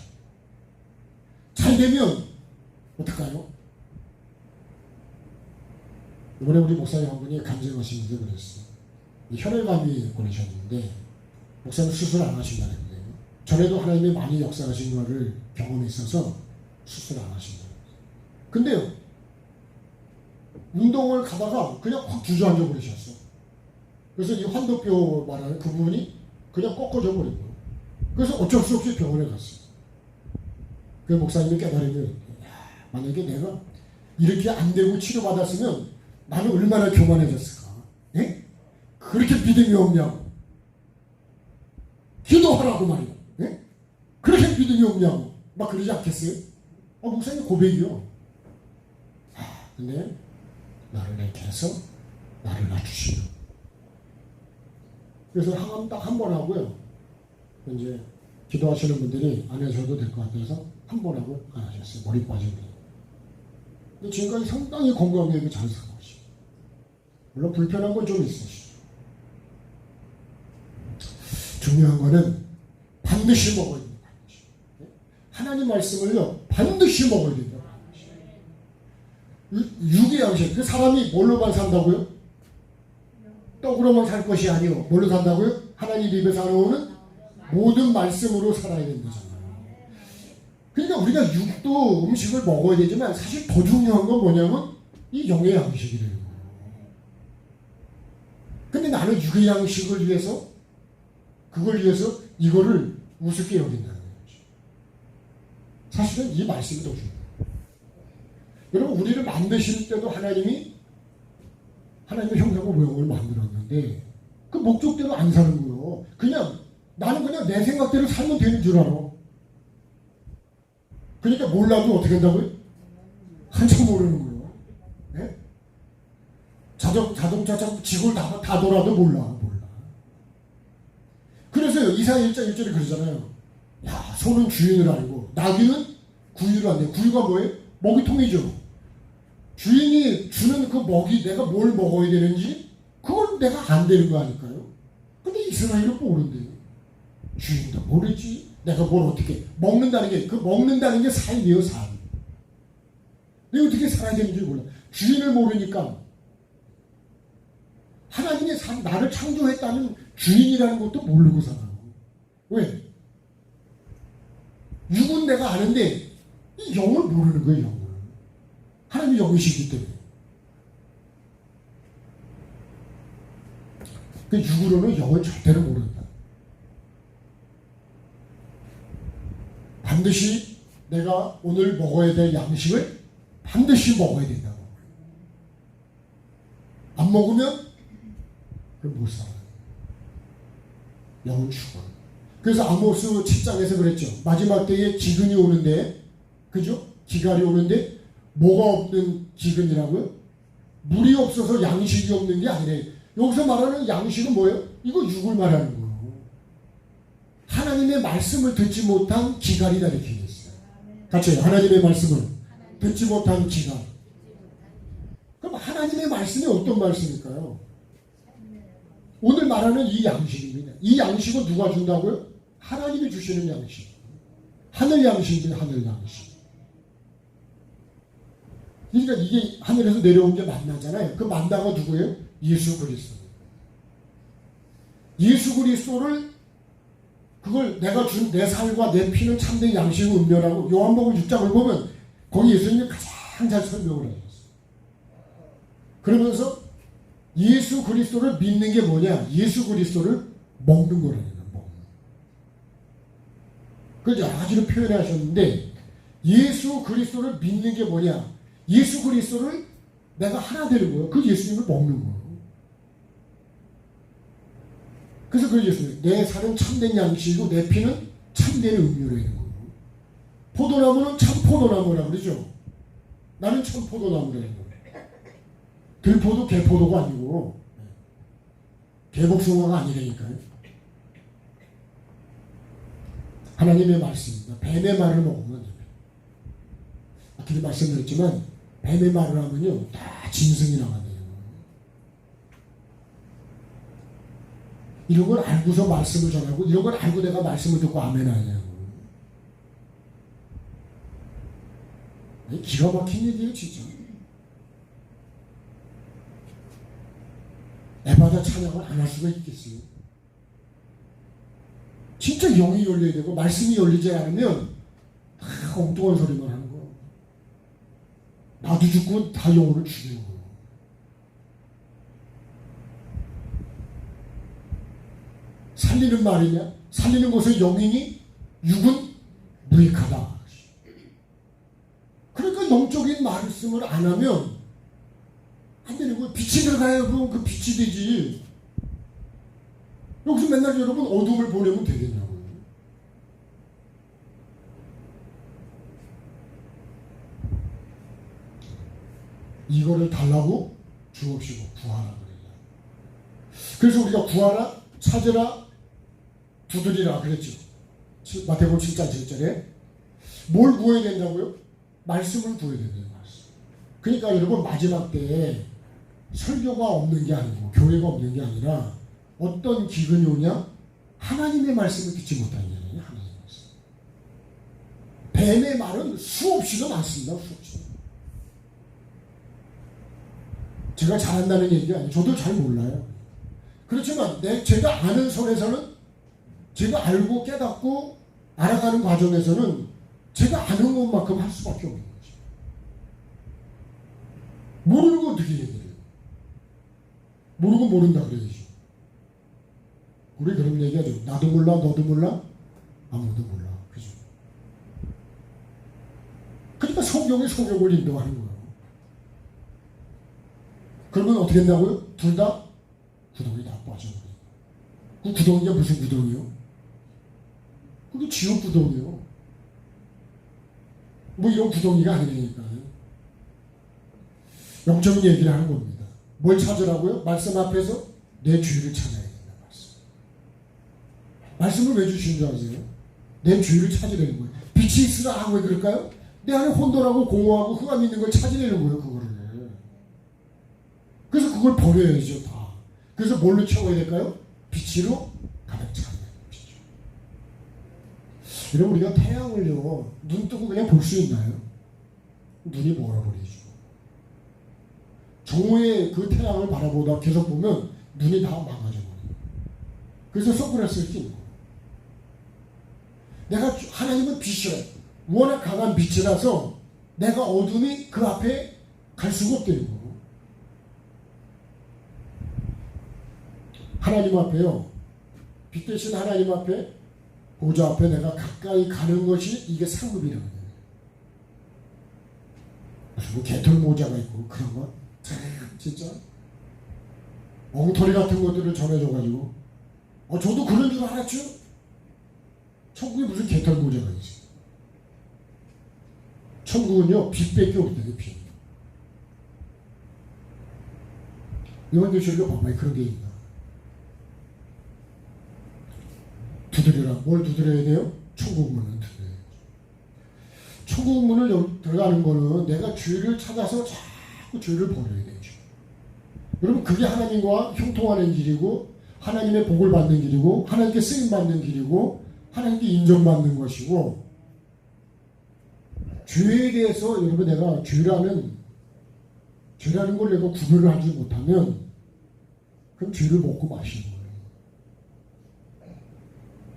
잘 되면 어떡해요? 이번에 우리 목사님 한 분이 간증하시면서 그랬어요. 혈액암이 걸리셨는데 목사님 수술 안 하신다는 거예요. 전에도 하나님이 많이 역사하신 거를 경험했어서 수술 안 하신다는 거예요. 근데요, 운동을 가다가 그냥 확 주저앉아 버리셨어. 그래서 이 환도뼈 말하는 그 부분이 그냥 꺾어져 버린 거예요. 그래서 어쩔 수 없이 병원에 갔어요. 그 목사님이 깨달으면, 만약에 내가 이렇게 안 되고 치료받았으면 나는 얼마나 교만해졌을까? 예? 그렇게 믿음이 없냐고. 기도하라고 말이야. 예? 그렇게 믿음이 없냐고. 막 그러지 않겠어요? 목사님 고백이요. 근데 나를 이렇게 해서 나를 낮추시오. 그래서 항암 딱 한 번 하고요. 이제 기도하시는 분들이 안 하셔도 될 것 같아서 한 번 하고 안 하셨어요. 머리 빠진 거. 근데 지금까지 상당히 건강하게 잘 살아가시고. 물론 불편한 건 좀 있으시죠. 중요한 거는 반드시 먹어야 됩니다. 하나님 말씀을요, 반드시 먹어야 됩니다. 육의 양식, 그 사람이 뭘로만 산다고요? 떡으로만 살 것이 아니요. 뭘로 산다고요? 하나님 입에서 나오는 모든 말씀으로 살아야 된다잖아요. 그러니까 우리가 육도 음식을 먹어야 되지만 사실 더 중요한 건 뭐냐면 이 영의 양식이래요. 근데 나는 육의 양식을 위해서 그걸 위해서 이거를 우습게 여긴다는 거죠. 사실은 이 말씀이 더 중요해요. 여러분 우리를 만드실 때도 하나님의 형상과 모형을 만들었는데 그 목적대로 안 사는 거예요. 나는 그냥 내 생각대로 살면 되는 줄 알아. 그러니까 몰라도 어떻게 한다고요? 한참 모르는 거예요. 네? 자동차 지구를 다 돌아도 몰라. 그래서 이사야 1장 1절에 그러잖아요. 야, 소는 주인을 알고 나귀는 구유를 안돼. 구유가 뭐예요? 먹이통이죠. 주인이 주는 그 먹이, 내가 뭘 먹어야 되는지 그걸 내가 안 되는 거 아닐까요? 근데 이스라엘은 모른대요. 주인도 모르지. 내가 뭘 어떻게 먹는다는 게 삶이에요. 삶. 내가 어떻게 살아야 되는지 몰라. 주인을 모르니까 하나님의 나를 창조했다는 주인이라는 것도 모르고 살아요. 왜? 육은 내가 아는데 이 영을 모르는 거예요. 영을. 하나님이 영이시기 때문에. 그 육으로는 영을 절대로 모른다. 반드시 내가 오늘 먹어야 될 양식을 반드시 먹어야 된다고. 안 먹으면 그럼 못 살아요. 영은 죽어요. 그래서 아모스 7장에서 그랬죠. 마지막 때에 기근이 오는데, 그죠? 기갈이 오는데 뭐가 없는 기근이라고요? 물이 없어서 양식이 없는 게 아니래. 여기서 말하는 양식은 뭐예요? 이거 육을 말하는 거예요. 하나님의 말씀을 듣지 못한 기갈이다 이렇게 얘기했어요. 같이 해요. 하나님의 말씀을 듣지 못한 기갈. 그럼 하나님의 말씀이 어떤 말씀일까요? 오늘 말하는 이 양식입니다. 이 양식은 누가 준다고요? 하나님이 주시는 양식. 하늘 양식입니다. 하늘 양식. 그러니까 이게 하늘에서 내려온 게 만나잖아요. 그 만나가 누구예요? 예수 그리스도. 예수 그리스도를 그걸 내가 준 내 살과 내 피는 참된 양식을 음료라고 요한복음 6장을 보면 거기 예수님이 가장 잘 설명을 하셨어요. 그러면서 예수 그리스도를 믿는 게 뭐냐? 예수 그리스도를 먹는 거라는 거예요. 먹는. 그걸 여러 가지로 표현해 하셨는데 예수 그리스도를 믿는 게 뭐냐? 예수 그리스도를 내가 하나 되는 거예요. 그 예수님을 먹는 거예요. 그래서 그 예수님, 내 살은 참된 양식이고 내 피는 참된 음료라는 거예요. 포도나무는 참 포도나무라고 그러죠. 나는 참 포도나무라는 거예요. 들포도 개포도가 아니고 개복숭아가 아니라니까요. 하나님의 말씀입니다. 뱀의 말을 먹으면 됩니다. 아까도 말씀드렸지만 뱀의 말을 하면요 다 짐승이 나간대요. 이런 걸 알고서 말씀을 전하고 이런 걸 알고 내가 말씀을 듣고 아멘 하냐고. 기가 막힌 얘기예요 진짜. 애마다 찬양을 안 할 수가 있겠어요. 진짜 영이 열려야 되고 말씀이 열리지 않으면 다 엉뚱한 소리만 하는 거예요. 나도 죽고 다 영혼을 죽이는 거예요. 살리는 말이냐? 살리는 것은 영이니 육은 무익하다. 그러니까 영적인 말씀을 안 하면 안 되는 거예요. 빛이 들어가야 그럼 그 빛이 되지. 여기서 맨날 여러분 어둠을 보내면 되겠냐고요. 이거를 달라고 주옵시고 구하라 그래요. 그래서 우리가 구하라, 찾으라, 두드리라 그랬죠. 마태복음 7장 7절에 뭘 구해야 된다고요? 말씀을 구해야 된다는 말씀. 그러니까 여러분 마지막 때에 설교가 없는 게 아니고 교회가 없는 게 아니라 어떤 기근이 오냐? 하나님의 말씀을 듣지 못하는 게 아니에요. 하나님의 말씀. 뱀의 말은 수없이도 많습니다. 수없이. 제가 잘한다는 얘기가 아니에요. 저도 잘 몰라요. 그렇지만 제가 아는 선에서는 제가 알고 깨닫고 알아가는 과정에서는 제가 아는 것만큼 할 수밖에 없는 거죠. 모르는 거 어떻게 얘기해요? 모르고 모른다 그래야죠. 우리 그런 얘기하죠. 나도 몰라, 너도 몰라, 아무도 몰라. 그죠? 그러니까 성경이 성경을 인도하는 거예요. 그러면 어떻게 된다고요? 둘 다 구덩이 다 빠져버려요. 그 구덩이가 무슨 구덩이요? 그게 지옥 구덩이요. 뭐 이런 구덩이가 아니니까요. 영적인 얘기를 하는 겁니다. 뭘 찾으라고요? 말씀 앞에서 내 주의를 찾아야 된다. 말씀을 왜 주시는 줄 아세요? 내 주의를 찾으려는 거예요. 빛이 있으라 하고 왜 그럴까요? 내 안에 혼돈하고 공허하고 흑암이 있는 걸 찾으려는 거예요. 그거를. 그래서 그걸 버려야죠. 다. 그래서 뭘로 채워야 될까요? 빛으로 가득 차야 돼요. 여러분 우리가 태양을요 눈 뜨고 그냥 볼 수 있나요? 눈이 멀어버리죠. 정오에 그 태양을 바라보다 계속 보면 눈이 다 망가져 버려요. 그래서 선글라스를 끼는 거예요. 내가 하나님은 빛이라 워낙 강한 빛이라서 내가 어둠이 그 앞에 갈 수가 없다는 거예요. 하나님 앞에요. 빛 대신 하나님 앞에 보좌 앞에 내가 가까이 가는 것이 이게 상급이라는 거예요. 그리고 개털 모자가 있고 그런 건 진짜 엉터리 같은 것들을 전해줘가지고 저도 그런 줄 알았죠. 천국에 무슨 개털 모자가 있어요. 천국은요 빛밖에 없대요. 빛. 요한계시록에 봐봐요. 그런 게 있나. 두드려라. 뭘 두드려야 돼요? 천국 문을 두드려야 돼요. 천국 문을 들어가는 거는 내가 주의를 찾아서 자꾸 주의를 버려야 되죠. 여러분 그게 하나님과 형통하는 길이고 하나님의 복을 받는 길이고 하나님께 쓰임받는 길이고 하나님께 인정받는 것이고 죄에 대해서 여러분 내가 죄라는 걸 내가 구별을 하지 못하면 그럼 죄를 먹고 마시는 거예요.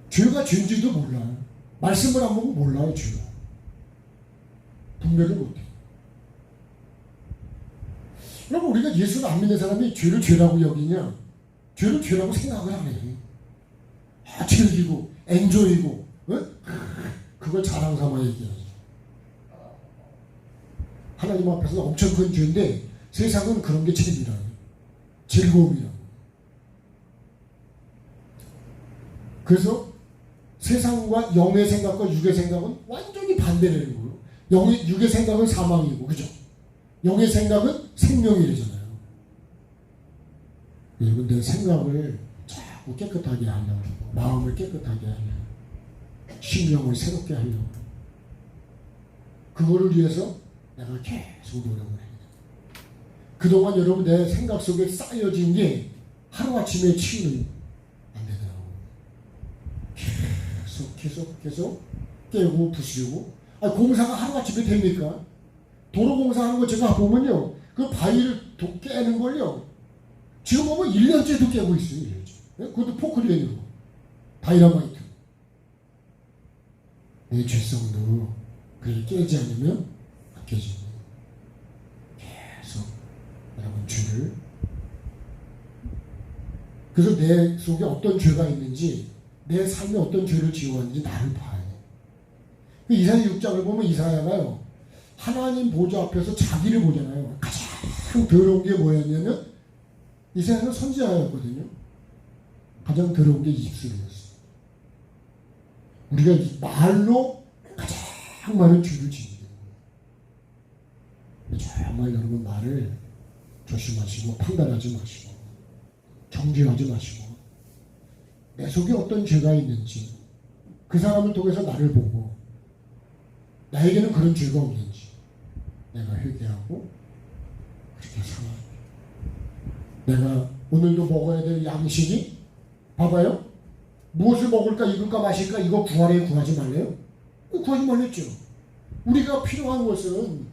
죄가 죄인지도 몰라요. 말씀을 안 보고 몰라요. 죄가. 분별을 못해요. 여러분 우리가 예수를 안 믿는 사람이 죄를 죄라고 여기냐? 죄를 죄라고 생각을 안 해요. 즐기고 엔조이고 그걸 자랑 삼아 얘기하죠. 하나님 앞에서 엄청 큰 죄인데 세상은 그런 게 재미라요. 즐거움이라고. 그래서 세상과 영의 생각과 육의 생각은 완전히 반대되는 거예요. 육의 생각은 사망이고, 그죠? 영의 생각은 생명이잖아요. 여러분, 내 생각을 자꾸 깨끗하게 하려고, 마음을 깨끗하게 하려고, 심령을 새롭게 하려고. 그거를 위해서 내가 계속 노력을 해야 돼요. 그동안 여러분 내 생각 속에 쌓여진 게 하루아침에 치유는 안 되더라고요. 계속 깨고 부수고. 공사가 하루아침에 됩니까? 도로 공사하는 거 제가 보면요, 그 바위를 깨는 걸요, 지금 보면 1년째도 깨고 있어요. 1년째. 그것도 포크레인으로. 다이너마이트. 내 죄성도 그렇게 깨지 않으면 안 깨지는 거예요. 계속 여러분 죄를. 그래서 내 속에 어떤 죄가 있는지, 내 삶에 어떤 죄를 지어왔는지 나를 봐야 돼. 이사야 6장을 보면 이사야가요, 하나님 보좌 앞에서 자기를 보잖아요. 가장 가장 더러운 게 뭐였냐면 이 세상은 선지자였거든요. 가장 더러운 게 입술이었어요. 우리가 말로 가장 많은 죄를 짓는 거예요. 정말 여러분 말을 조심하시고 판단하지 마시고 정죄하지 마시고 내 속에 어떤 죄가 있는지 그 사람을 통해서 나를 보고 나에게는 그런 죄가 없는지 내가 회개하고 그렇게 살아야 돼요. 내가 오늘도 먹어야 될 양식이 봐봐요. 무엇을 먹을까 입을까 마실까 이거 구하래 구하지 말래요? 구하지 말랬죠. 우리가 필요한 것은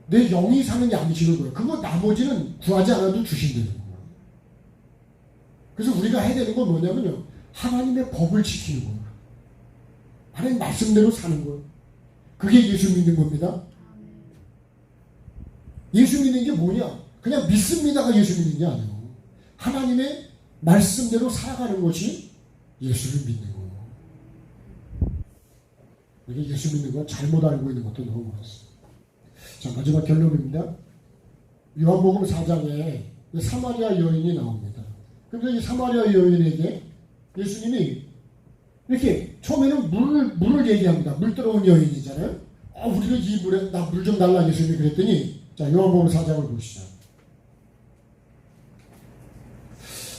내 영이 사는 양식을 구해요. 그거 나머지는 구하지 않아도 주신다는 거예요. 그래서 우리가 해야 되는 건 뭐냐면요. 하나님의 법을 지키는 거예요. 하나님 말씀대로 사는 거예요. 그게 예수 믿는 겁니다. 예수 믿는 게 뭐냐? 그냥 믿습니다가 예수 믿는 게 아니에요. 하나님의 말씀대로 살아가는 것이 예수를 믿는 거예요. 이게 예수 믿는 건 잘못 알고 있는 것도 너무 많습니다. 자, 마지막 결론입니다. 요한복음 4장에 사마리아 여인이 나옵니다. 그런데 이 사마리아 여인에게 예수님이 이렇게 처음에는 물을 얘기합니다. 물 들어온 여인이잖아요. 우리가 이 물에 나 물 좀 달라 예수님이 그랬더니 자, 요한복음 4장을 보시죠.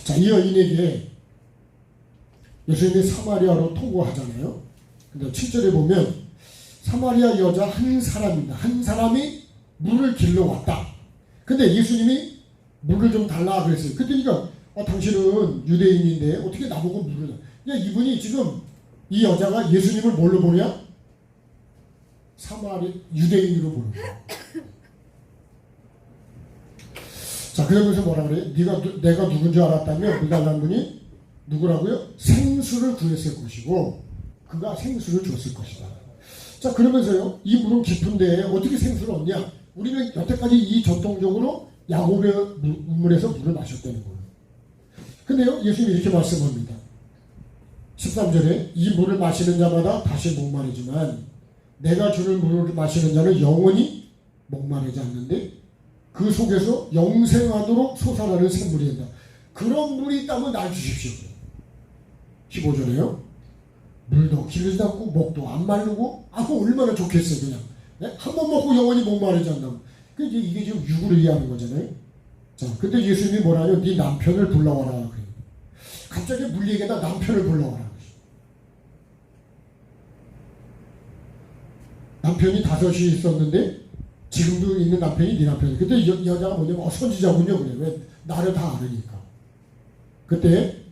자, 이 여인에게 예수님이 사마리아로 통고하잖아요. 근데 7절에 보면 사마리아 여자 한 사람입니다. 한 사람이 물을 길러 왔다. 근데 예수님이 물을 좀 달라 그랬어요. 그러니까 당신은 유대인인데 어떻게 나보고 물을 달라. 야, 이분이 지금 이 여자가 예수님을 뭘로 보냐? 유대인으로 보는 거야. 자, 그러면서 뭐라 그래? 내가 누군 줄 알았다면 물 달라는 분이 누구라고요? 생수를 구했을 것이고 그가 생수를 줬을 것이다. 자, 그러면서요. 이 물은 깊은데 어떻게 생수를 얻냐? 우리는 여태까지 이 전통적으로 야곱의 우물에서 물을 마셨다는 거예요. 근데요. 예수님이 이렇게 말씀합니다. 13절에 이 물을 마시는 자마다 다시 목마르지만 내가 주는 물을 마시는 자는 영원히 목마르지 않는데 그 속에서 영생하도록 솟아나는 샘물이 된다. 그런 물이 있다면 날 주십시오. 15절에요. 물도 기르지 않고 목도 안 마르고 얼마나 좋겠어요. 그냥 한 번 먹고 영원히 목마르지 않는다. 이게 지금 육으로 이해하는 거잖아요. 자, 근데 예수님이 뭐라요? 네 남편을 불러와라. 그래요. 갑자기 물 얘기에다 남편을 불러와라. 남편이 5이 있었는데 지금도 있는 남편이 네 남편이에요. 그때 여자가 뭐냐면 선지자군요. 그래. 왜? 나를 다 아으니까. 그때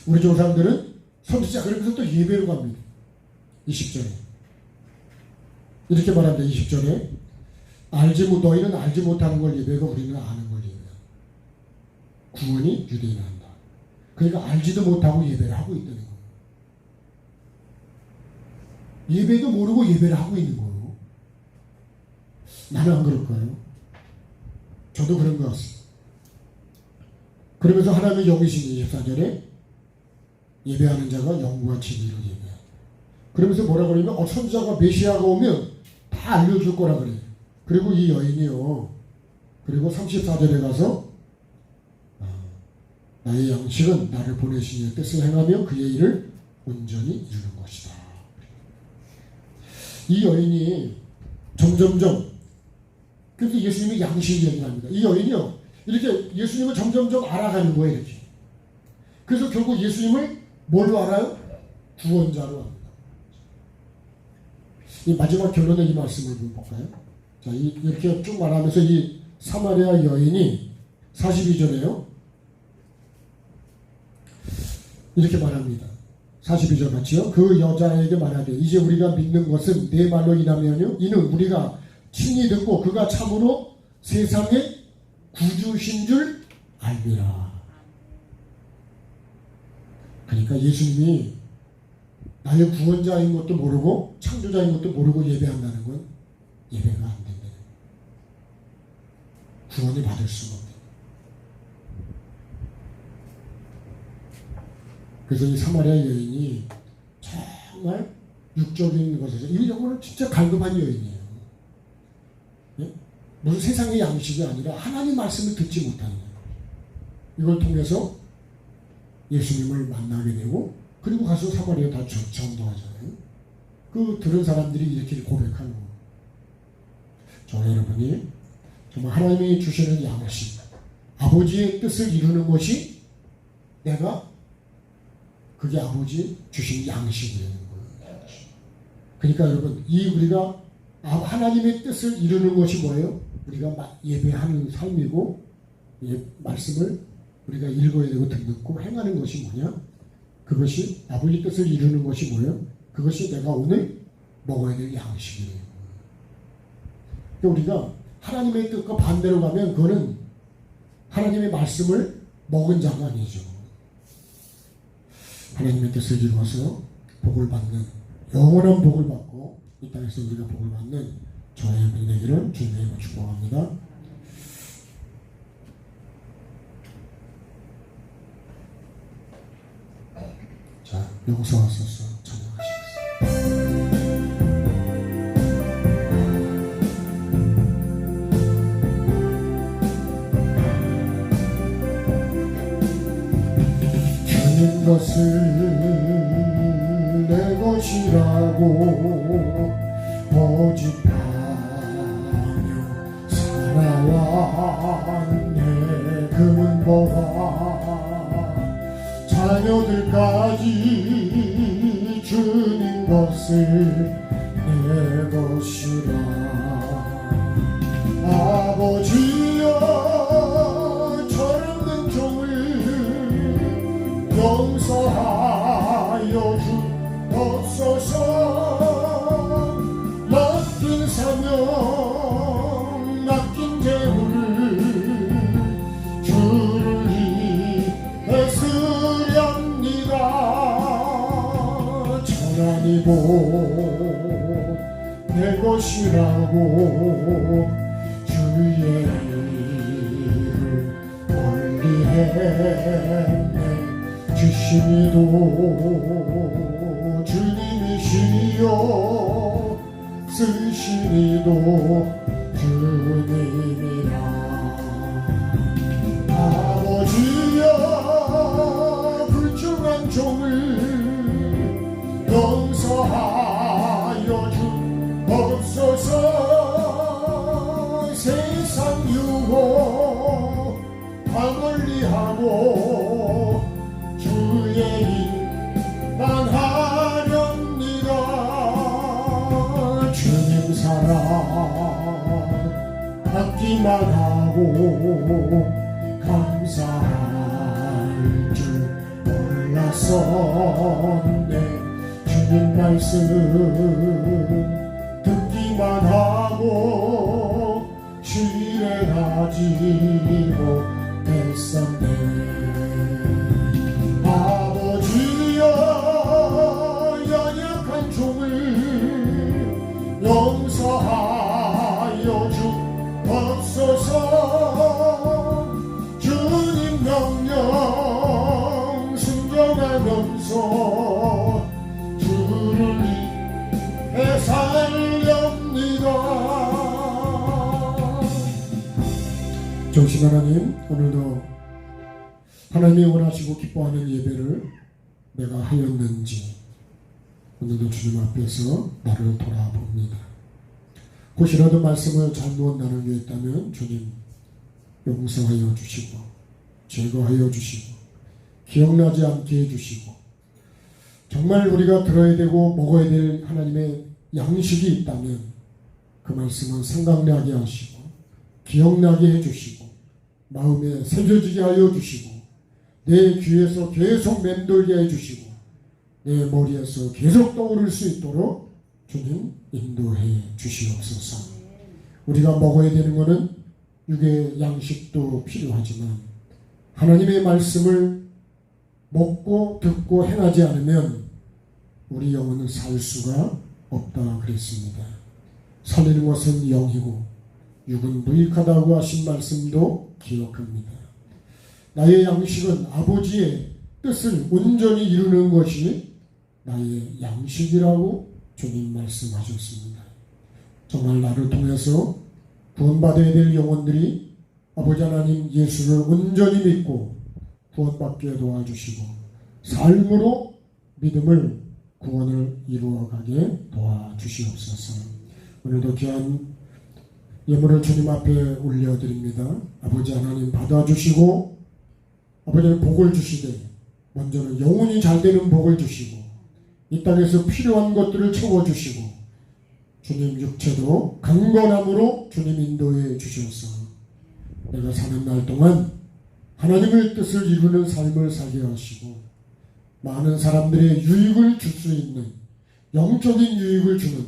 우리 조상들은 선지자 그러면서 또 예배로 갑니다. 20절에 이렇게 말합니다. 20절에 너희는 알지 못하는 걸 예배고 우리는 아는 걸 예배한다. 구원이 유대인을 한다. 그러니까 알지도 못하고 예배를 하고 있다는 거예요. 예배도 모르고 예배를 하고 있는 거예요. 나는 안 그럴까요? 저도 그런 것 같습니다. 그러면서 하나님의 영이신 24절에 예배하는 자가 영과 진리로 예배한다. 그러면서 뭐라 그러냐면 선지자가 메시아가 오면 다 알려줄 거라 그래요. 그리고 이 여인이요. 그리고 34절에 가서 나의 양식은 나를 보내신 이의 뜻을 행하며 그의 일을 온전히 이루는 것이다. 이 여인이 점점점 그래서 예수님이 양식 얘기를 합니다. 이 여인이요. 이렇게 예수님을 점점점 알아가는 거예요. 이렇게. 그래서 결국 예수님을 뭘로 알아요? 구원자로 합니다. 이 마지막 결론의 이 말씀을 볼까요? 자, 이렇게 쭉 말하면서 이 사마리아 여인이 42절에요. 이렇게 말합니다. 42절 맞지요? 그 여자에게 말하되 이제 우리가 믿는 것은 내 말로 인하면요. 이는 우리가 친히 듣고 그가 참으로 세상의 구주신 줄 알미라. 그러니까 예수님이 나의 구원자인 것도 모르고 창조자인 것도 모르고 예배한다는 건 예배가 안 된다는 거예요. 구원을 받을 수가 없다. 그래서 이 사마리아 여인이 정말 육적인 것에서 이 정도는 진짜 갈급한 여인이에요. 예? 무슨 세상의 양식이 아니라 하나님 말씀을 듣지 못하는 거예요. 이걸 통해서 예수님을 만나게 되고 그리고 가서 사마리아 다 전도하잖아요. 그 들은 사람들이 이렇게 고백하는 거예요. 저와 여러분이 정말 하나님이 주시는 양식, 아버지의 뜻을 이루는 것이 내가 그게 아버지 주신 양식이라는 거예요. 그러니까 여러분 이 우리가 하나님의 뜻을 이루는 것이 뭐예요? 우리가 예배하는 삶이고 말씀을 우리가 읽어야 되고 듣고 행하는 것이 뭐냐? 그것이 아버지 뜻을 이루는 것이 뭐예요? 그것이 내가 오늘 먹어야 될 양식이에요. 우리가 하나님의 뜻과 반대로 가면 그거는 하나님의 말씀을 먹은 자가 아니죠. 하나님의 뜻을 이루어서 복을 받는, 영원한 복을 받고 이 땅에서 우리가 복을 받는 저의 여러분이 되기를 주님의 이름으로 축복합니다. 자, 용서하소서 찬양하시겠습니다. 주님 것을 내 것이라고 고집하며 살아왔네. 금은보화 자녀들까지 주님 것을 내 것이라. 아버지여 철없는 종을 용서하여 주옵소서. 맡긴 사명 맡긴 재물을 주를 위해 쓰렵니다. 천하니 내 것이라고 주의 일을 멀리했네. 주시니도 주님이시여 쓰시니도 주님이라. 아버지여 불중한 종을 용서하여 주옵소서. 세상 유혹 다 멀리하고 주의 일만 하렵니다. 주님 사랑 받기만 하고 감사할 줄 몰랐었네. 주님 말씀 듣기만 하고 실행하지 못했었네. 아버지여 연약한 종을 용서하여 주옵소서. 주님 명령 순종하면서 주를 위해 살렵니다. 좋으신 하나님, 오늘도 하나님이 원하시고 기뻐하는 예배를 내가 하였는지 오늘도 주님 앞에서 나를 돌아봅니다. 혹시라도 말씀을 잘못 나눈 게 있다면 주님 용서하여 주시고 제거하여 주시고 기억나지 않게 해주시고 정말 우리가 들어야 되고 먹어야 될 하나님의 양식이 있다면 그 말씀은 생각나게 하시고 기억나게 해주시고 마음에 새겨지게 하여 주시고 내 귀에서 계속 맴돌게 해주시고 내 머리에서 계속 떠오를 수 있도록 주님 인도해 주시옵소서. 우리가 먹어야 되는 것은 육의 양식도 필요하지만 하나님의 말씀을 먹고 듣고 행하지 않으면 우리 영혼은 살 수가 없다 그랬습니다. 살리는 것은 영이고 육은 무익하다고 하신 말씀도 기억합니다. 나의 양식은 아버지의 뜻을 온전히 이루는 것이 나의 양식이라고 주님 말씀하셨습니다. 정말 나를 통해서 구원받아야 될 영혼들이 아버지 하나님 예수를 온전히 믿고 구원받게 도와주시고 삶으로 믿음을 구원을 이루어가게 도와주시옵소서. 오늘도 귀한 예물을 주님 앞에 올려드립니다. 아버지 하나님 받아주시고 아버지는 복을 주시되 먼저는 영혼이 잘되는 복을 주시고 이 땅에서 필요한 것들을 채워주시고 주님 육체도 강건함으로 주님 인도해 주시옵소서. 내가 사는 날 동안 하나님의 뜻을 이루는 삶을 살게 하시고 많은 사람들의 유익을 줄 수 있는 영적인 유익을 주는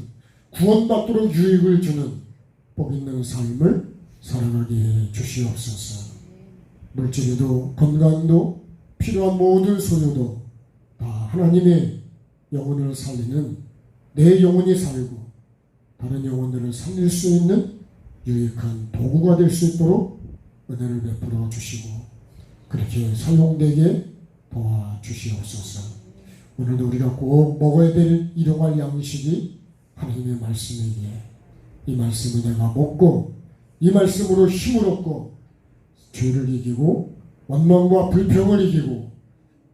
구원받도록 유익을 주는 복 있는 삶을 살아가게 해 주시옵소서. 물질에도 건강도 필요한 모든 소유도 다 하나님의 영혼을 살리는 내 영혼이 살고 다른 영혼들을 살릴 수 있는 유익한 도구가 될 수 있도록 은혜를 베풀어 주시고 그렇게 사용되게 도와주시옵소서. 오늘도 우리가 꼭 먹어야 될 일용할 양식이 하나님의 말씀이기에 이 말씀을 내가 먹고 이 말씀으로 힘을 얻고 죄를 이기고 원망과 불평을 이기고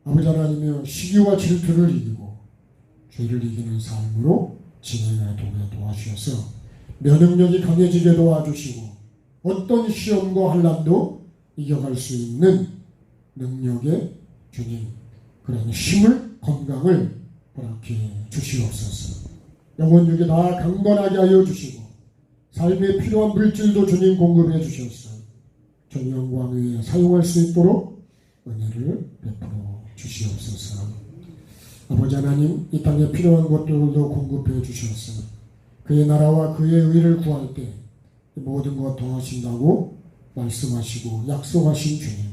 아버지 하나님의 시기와 질투를 이기고 죄를 이기는 삶으로 진행해 도게 도와주셔서 면역력이 강해지게 도와주시고 어떤 시험과 환난도 이겨갈 수 있는 능력의 주님 그런 힘을 건강을 허락해 주시옵소서. 영혼육이 다 강건하게 하여 주시고 삶에 필요한 물질도 주님 공급해 주셔서 정영광 위에 사용할 수 있도록 은혜를 베풀어 주시옵소서. 아버지 하나님 이 땅에 필요한 것들도 공급해 주셔서 그의 나라와 그의 의를 구할 때 모든 것 더하신다고 말씀하시고 약속하신 주님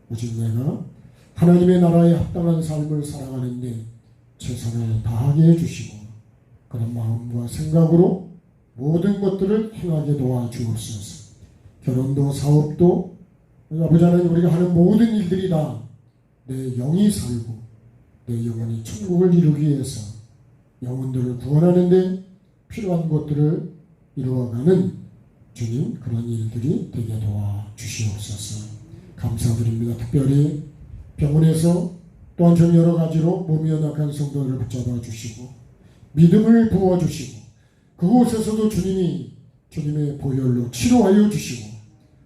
오직 내가 하나님의 나라에 합당한 삶을 살아가는데 최선을 다하게 해주시고 그런 마음과 생각으로 모든 것들을 행하게 도와주옵소서. 결혼도 사업도 아버지 하나님 우리가 하는 모든 일들이 다 내 영이 살고 내 영혼이 천국을 이루기 위해서 영혼들을 구원하는데 필요한 것들을 이루어가는 주님 그런 일들이 되게 도와주시옵소서. 감사드립니다. 특별히 병원에서 또한 전 여러 가지로 몸이 연약한 성도들을 붙잡아 주시고 믿음을 부어주시고 그곳에서도 주님이 주님의 보혈로 치료하여 주시고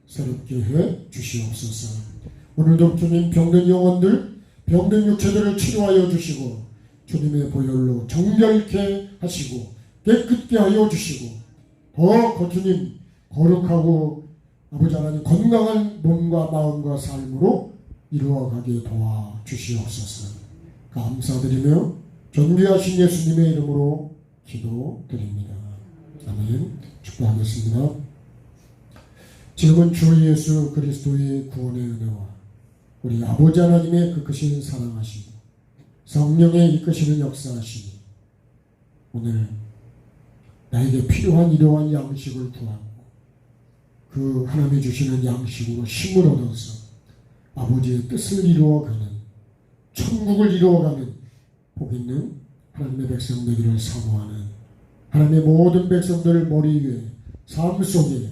새롭게 해 주시옵소서. 오늘도 주님 병든 영혼들 병든 육체들을 치료하여 주시고 주님의 보혈로 정결케 하시고 깨끗게 하여 주시고 더 주님 거룩하고 아버지 하나님 건강한 몸과 마음과 삶으로 이루어가게 도와주시옵소서. 감사드리며 존귀하신 예수님의 이름으로 기도드립니다. 아멘. 축복하겠습니다. 지금은 주 예수 그리스도의 구원의 은혜와 우리 아버지 하나님의 그 크신 사랑하시고 성령의 이끄시는 역사하시니 오늘 나에게 필요한 이러한 양식을 구하고 그 하나님이 주시는 양식으로 힘을 얻어서 아버지의 뜻을 이루어가는 천국을 이루어가는 복 있는 하나님의 백성 되기를 사모하는 하나님의 모든 백성들을 머리 위에 삶 속에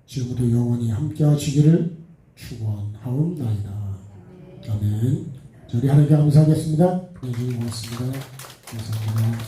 지금부터 영원히 함께 하시기를 축원하옵나이다. 아멘. 저희 하나님께 감사하겠습니다. 네, 고맙습니다. 감사합니다.